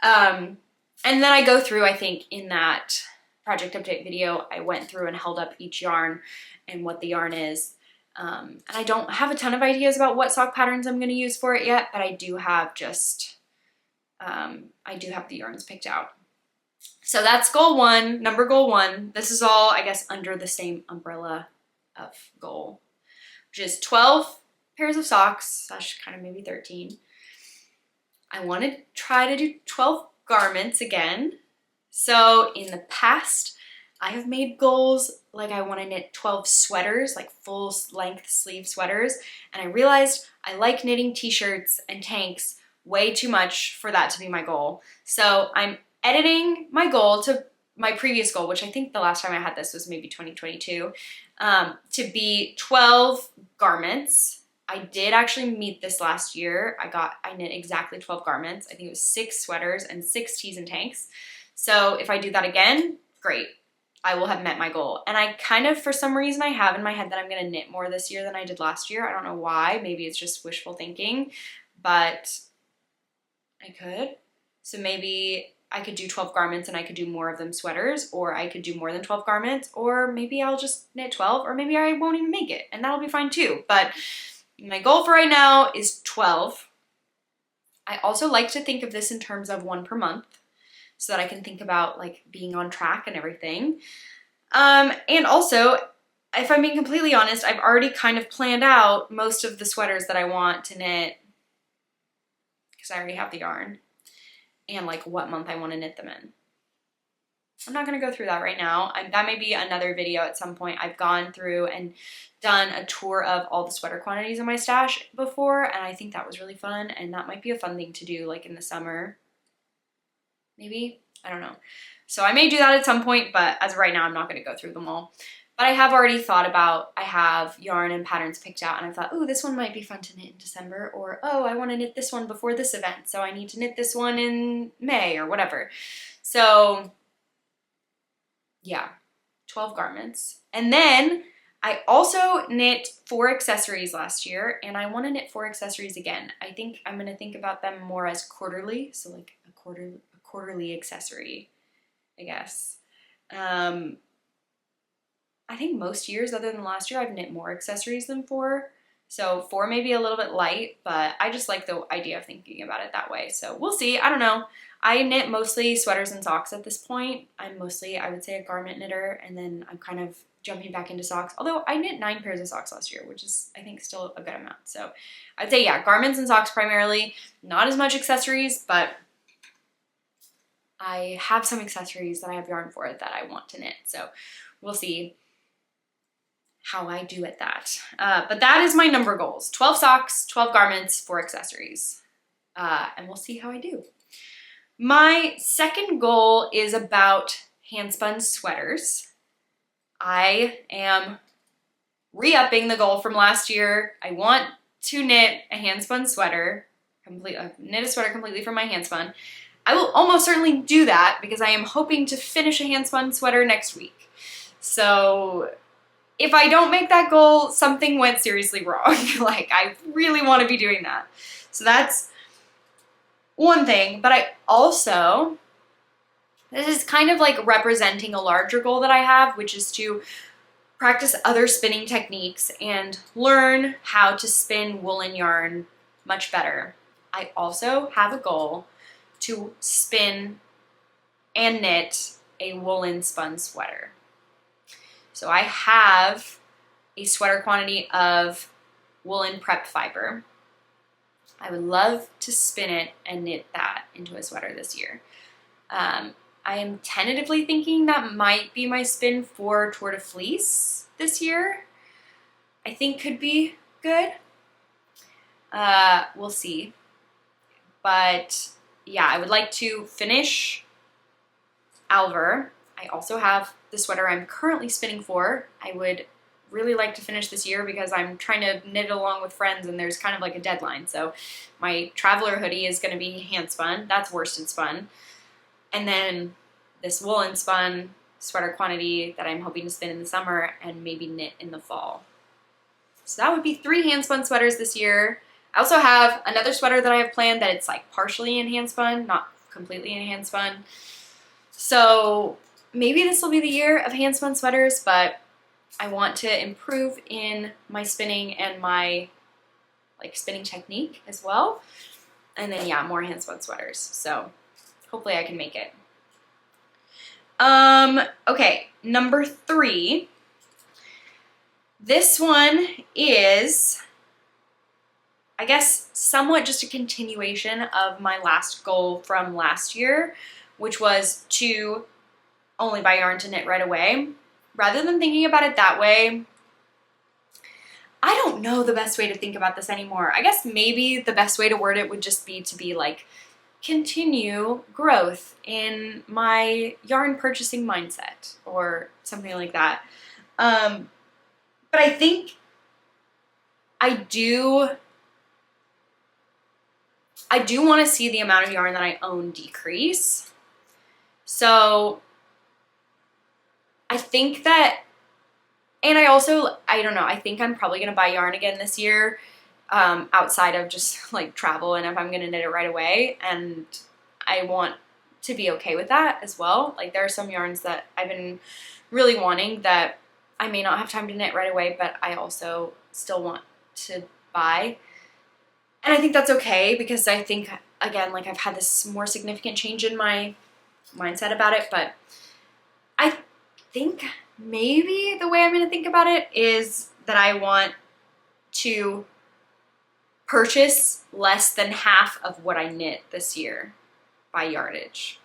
And then I go through, I think in that project update video, I went through and held up each yarn and what the yarn is. And I don't have a ton of ideas about what sock patterns I'm going to use for it yet, but I do have the yarns picked out. So that's goal 1, number goal 1. This is all, I guess, under the same umbrella of goal, which is 12 pairs of socks, / kind of maybe 13. I want to try to do 12 garments again. So in the past, I have made goals like I want to knit 12 sweaters, like full length sleeve sweaters, and I realized I like knitting t-shirts and tanks way too much for that to be my goal. So I'm editing my goal to my previous goal, which I think the last time I had this was maybe 2022, to be 12 garments. I did actually meet this last year. I knit exactly 12 garments. I think it was 6 sweaters and 6 tees and tanks. So if I do that again, great. I will have met my goal. And I kind of, for some reason, I have in my head that I'm going to knit more this year than I did last year. I don't know why. Maybe it's just wishful thinking, but I could. So maybe I could do 12 garments and I could do more of them sweaters, or I could do more than 12 garments, or maybe I'll just knit 12, or maybe I won't even make it, and that'll be fine too. But my goal for right now is 12. I also like to think of this in terms of 1 per month, so that I can think about like being on track and everything. And also, if I'm being completely honest, I've already kind of planned out most of the sweaters that I want to knit because I already have the yarn, and like what month I want to knit them in. I'm not going to go through that right now. That may be another video at some point. I've gone through and done a tour of all the sweater quantities in my stash before, and I think that was really fun, and that might be a fun thing to do like in the summer. Maybe? I don't know. So I may do that at some point, but as of right now, I'm not going to go through them all. But I have already thought about, I have yarn and patterns picked out, and I thought, oh, this one might be fun to knit in December, or oh, I want to knit this one before this event, so I need to knit this one in May or whatever. So yeah, 12 garments. And then I also knit 4 accessories last year, and I want to knit 4 accessories again. I think I'm going to think about them more as quarterly, so like a quarterly accessory, I guess. I think most years other than last year I've knit more accessories than 4. So 4 may be a little bit light, but I just like the idea of thinking about it that way. So we'll see. I don't know. I knit mostly sweaters and socks at this point. I'm mostly, I would say, a garment knitter, and then I'm kind of jumping back into socks. Although I knit 9 pairs of socks last year, which is, I think, still a good amount. So I'd say, yeah, garments and socks primarily. Not as much accessories, but I have some accessories that I have yarn for that I want to knit. So we'll see how I do at that. But that is my number goals. 12 socks, 12 garments, 4 accessories. And we'll see how I do. My second goal is about handspun sweaters. I am re-upping the goal from last year. I want to knit a handspun sweater, knit a sweater completely from my handspun. I will almost certainly do that because I am hoping to finish a handspun sweater next week. So if I don't make that goal, something went seriously wrong. Like, I really want to be doing that. So that's one thing. But I also, this is kind of like representing a larger goal that I have, which is to practice other spinning techniques and learn how to spin woolen yarn much better. I also have a goal to spin and knit a woolen spun sweater. So I have a sweater quantity of woolen prep fiber. I would love to spin it and knit that into a sweater this year. I am tentatively thinking that might be my spin for Tour de Fleece this year. I think could be good. We'll see. But yeah, I would like to finish Alvar. I also have the sweater I'm currently spinning for. I would really like to finish this year because I'm trying to knit it along with friends and there's kind of like a deadline. So my traveler hoodie is going to be hand spun. That's worsted spun. And then this woolen spun sweater quantity that I'm hoping to spin in the summer and maybe knit in the fall. So that would be 3 hand spun sweaters this year. I also have another sweater that I have planned that it's like partially in hand spun, not completely in hand spun. So maybe this will be the year of hand spun sweaters, but I want to improve in my spinning and my like spinning technique as well. And then yeah, more hand spun sweaters. So hopefully I can make it. Okay, number 3. This one is, I guess, somewhat just a continuation of my last goal from last year, which was to only buy yarn to knit right away. Rather than thinking about it that way, I don't know the best way to think about this anymore. I guess maybe the best way to word it would just be to be like, continue growth in my yarn purchasing mindset or something like that. But I think I do want to see the amount of yarn that I own decrease. So I think that, and I don't know, I think I'm probably going to buy yarn again this year, outside of just like travel and if I'm going to knit it right away. And I want to be okay with that as well. Like there are some yarns that I've been really wanting that I may not have time to knit right away, but I also still want to buy. And I think that's okay because I think, again, like I've had this more significant change in my mindset about it, but I think maybe the way I'm going to think about it is that I want to purchase less than half of what I knit this year by yardage.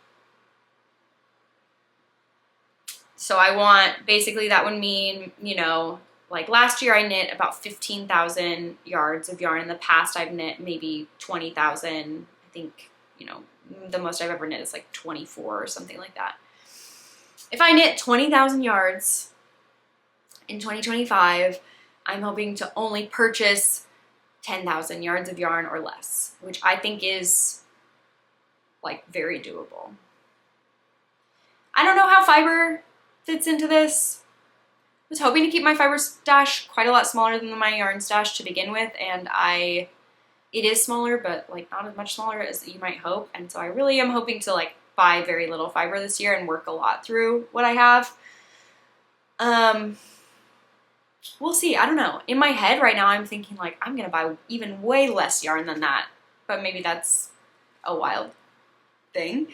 So I want, basically that would mean, you know, like last year I knit about 15,000 yards of yarn. In the past I've knit maybe 20,000. I think, you know, the most I've ever knit is like 24 or something like that. If I knit 20,000 yards in 2025, I'm hoping to only purchase 10,000 yards of yarn or less, which I think is like very doable. I don't know how fiber fits into this. I was hoping to keep my fiber stash quite a lot smaller than my yarn stash to begin with, and it is smaller, but like not as much smaller as you might hope. And so I really am hoping to like buy very little fiber this year and work a lot through what I have. We'll see. I don't know. In my head right now, I'm thinking like I'm gonna buy even way less yarn than that, but maybe that's a wild thing.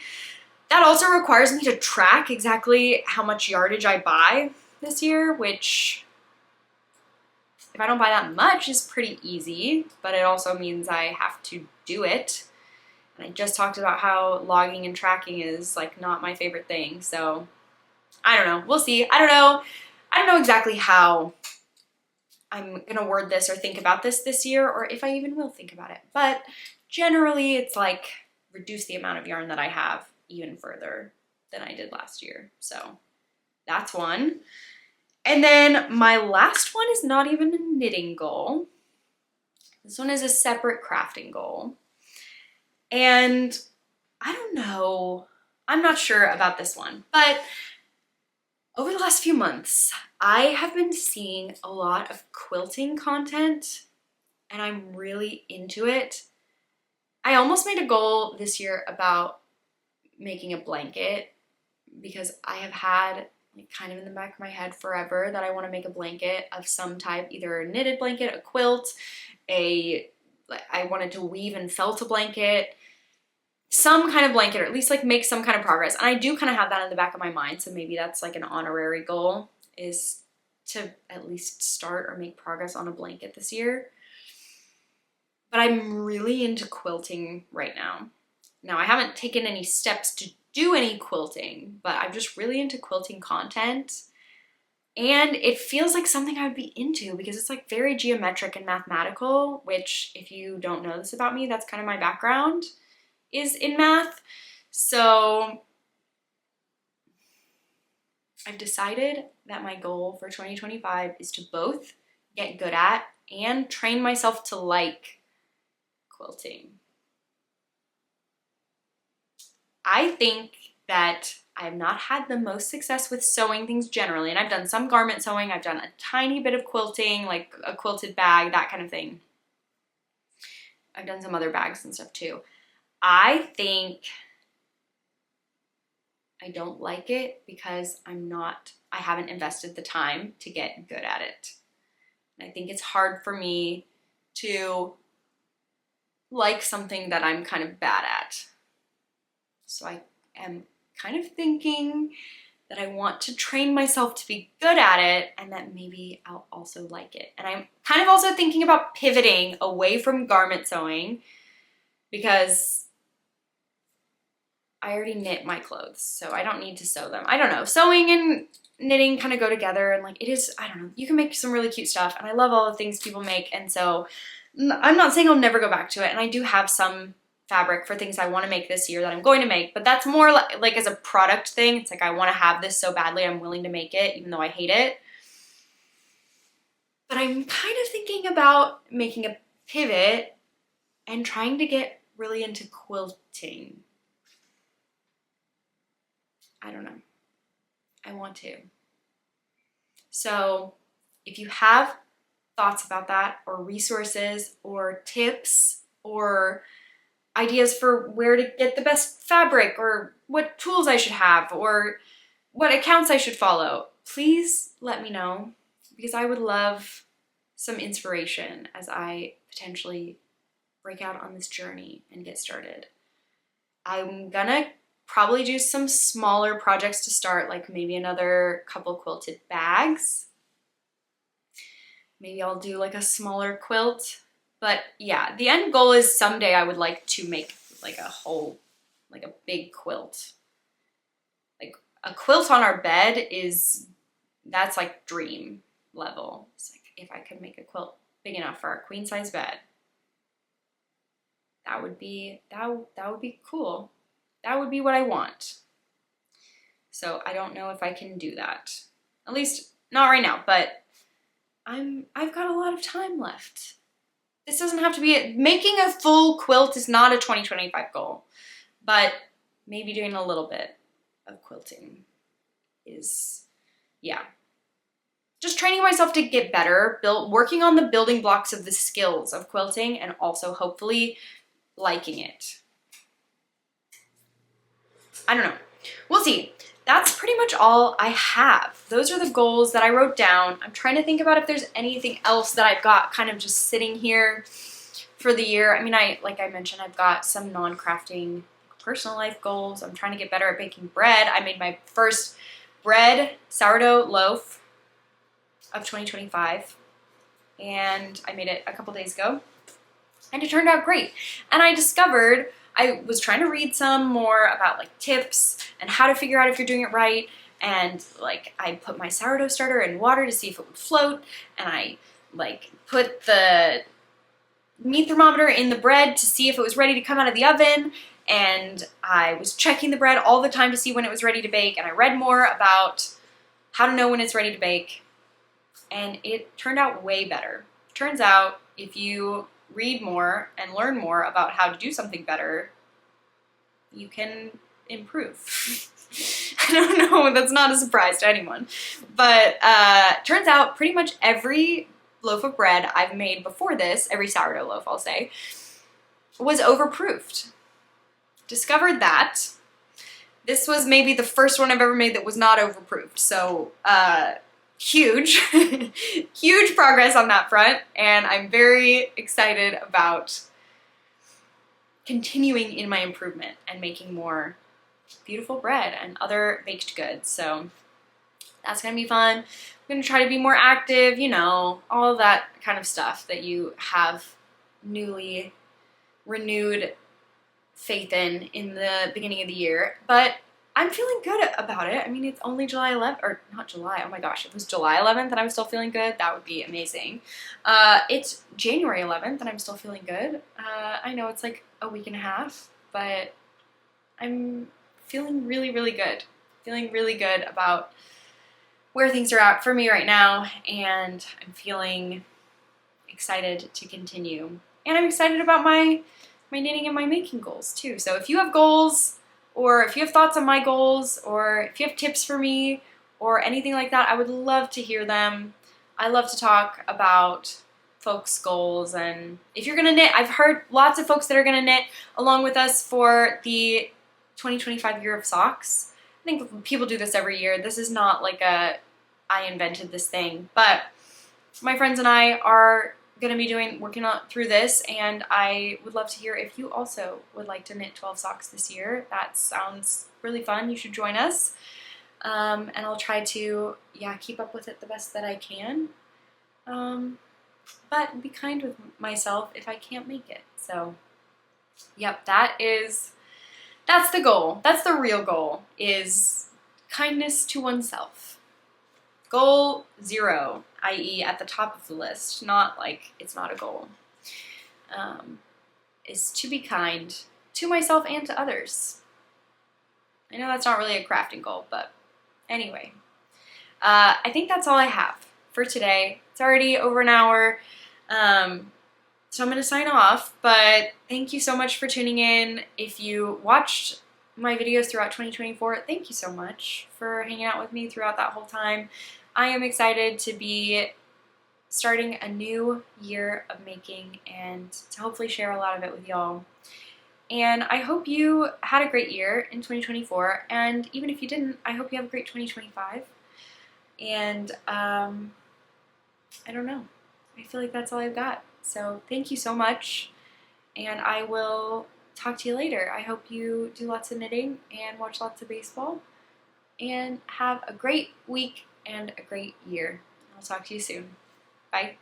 That also requires me to track exactly how much yardage I buy this year, which if I don't buy that much is pretty easy, but it also means I have to do it. And I just talked about how logging and tracking is like not my favorite thing. So I don't know. We'll see. I don't know exactly how I'm gonna word this or think about this year, or if I even will think about it. But generally it's like reduce the amount of yarn that I have even further than I did last year. So that's one. And then my last one is not even a knitting goal. This one is a separate crafting goal. And I don't know, I'm not sure about this one, but over the last few months, I have been seeing a lot of quilting content and I'm really into it. I almost made a goal this year about making a blanket because I have had like kind of in the back of my head forever that I want to make a blanket of some type, either a knitted blanket, a quilt, I wanted to weave and felt a blanket, some kind of blanket, or at least like make some kind of progress. And I do kind of have that in the back of my mind. So maybe that's like an honorary goal, is to at least start or make progress on a blanket this year. But I'm really into quilting right now. Now I haven't taken any steps to do any quilting, but I'm just really into quilting content. And it feels like something I would be into because it's like very geometric and mathematical, which if you don't know this about me, that's kind of my background, is in math. So I've decided that my goal for 2025 is to both get good at and train myself to like quilting. I think that I have not had the most success with sewing things generally, and I've done some garment sewing, I've done a tiny bit of quilting, like a quilted bag, that kind of thing. I've done some other bags and stuff too. I think I don't like it because I haven't invested the time to get good at it. And I think it's hard for me to like something that I'm kind of bad at. So I am kind of thinking that I want to train myself to be good at it and that maybe I'll also like it. And I'm kind of also thinking about pivoting away from garment sewing because I already knit my clothes, so I don't need to sew them. I don't know, sewing and knitting kind of go together, and like it is, I don't know, you can make some really cute stuff and I love all the things people make, and so I'm not saying I'll never go back to it, and I do have some fabric for things I want to make this year that I'm going to make, but that's more like as a product thing. It's like I want to have this so badly I'm willing to make it even though I hate it. But I'm kind of thinking about making a pivot and trying to get really into quilting. I don't know. I want to. So if you have thoughts about that, or resources or tips or ideas for where to get the best fabric or what tools I should have or what accounts I should follow, please let me know, because I would love some inspiration as I potentially break out on this journey and get started. I'm gonna probably do some smaller projects to start, like maybe another couple quilted bags. Maybe I'll do like a smaller quilt. But yeah, the end goal is someday I would like to make like a whole, like a big quilt. Like a quilt on our bed that's like dream level. It's like if I could make a quilt big enough for our queen size bed, that would be cool. That would be what I want. So I don't know if I can do that. At least not right now, but I've got a lot of time left. This doesn't have to be it. Making a full quilt is not a 2025 goal, but maybe doing a little bit of quilting is, yeah. Just training myself to get better, working on the building blocks of the skills of quilting, and also hopefully liking it. I don't know. We'll see. That's pretty much all I have. Those are the goals that I wrote down. I'm trying to think about if there's anything else that I've got kind of just sitting here for the year. I mean, like I mentioned, I've got some non-crafting personal life goals. I'm trying to get better at baking bread. I made my first bread sourdough loaf of 2025, and I made it a couple days ago, and it turned out great. And I discovered, I was trying to read some more about like tips and how to figure out if you're doing it right, and like I put my sourdough starter in water to see if it would float, and I like put the meat thermometer in the bread to see if it was ready to come out of the oven, and I was checking the bread all the time to see when it was ready to bake, and I read more about how to know when it's ready to bake, and it turned out way better. Turns out if you read more and learn more about how to do something better, you can improve. I don't know, that's not a surprise to anyone. But turns out pretty much every loaf of bread I've made before this, every sourdough loaf I'll say, was overproofed. Discovered that. This was maybe the first one I've ever made that was not overproofed. So huge, huge progress on that front. And I'm very excited about continuing in my improvement and making more beautiful bread and other baked goods. So that's gonna be fun. I'm gonna try to be more active, you know, all of that kind of stuff that you have newly renewed faith in the beginning of the year. But I'm feeling good about it. I mean, it's only July 11th, or not July, oh my gosh, if it was July 11th and I'm still feeling good, that would be amazing. It's January 11th and I'm still feeling good. I know it's like a week and a half, but I'm feeling really, really good. Feeling really good about where things are at for me right now, and I'm feeling excited to continue. And I'm excited about my knitting and my making goals too. So if you have goals, or if you have thoughts on my goals, or if you have tips for me, or anything like that, I would love to hear them. I love to talk about folks' goals, and if you're gonna knit, I've heard lots of folks that are gonna knit along with us for the 2025 year of socks. I think people do this every year. This is not like a I invented this thing, but my friends and I are gonna be working through this, and I would love to hear if you also would like to knit 12 socks this year. That sounds really fun. You should join us. And I'll try to, keep up with it the best that I can. But be kind with myself if I can't make it. So, yep, that's the goal. That's the real goal, is kindness to oneself. Goal 0, i.e. at the top of the list, not like it's not a goal, is to be kind to myself and to others. I know that's not really a crafting goal, but anyway. I think that's all I have for today. It's already over an hour, so I'm going to sign off, but thank you so much for tuning in. If you watched my videos throughout 2024, thank you so much for hanging out with me throughout that whole time. I am excited to be starting a new year of making and to hopefully share a lot of it with y'all. And I hope you had a great year in 2024, and even if you didn't, I hope you have a great 2025. And I don't know. I feel like that's all I've got. So thank you so much, and I will talk to you later. I hope you do lots of knitting and watch lots of baseball, and have a great week and a great year. I'll talk to you soon. Bye.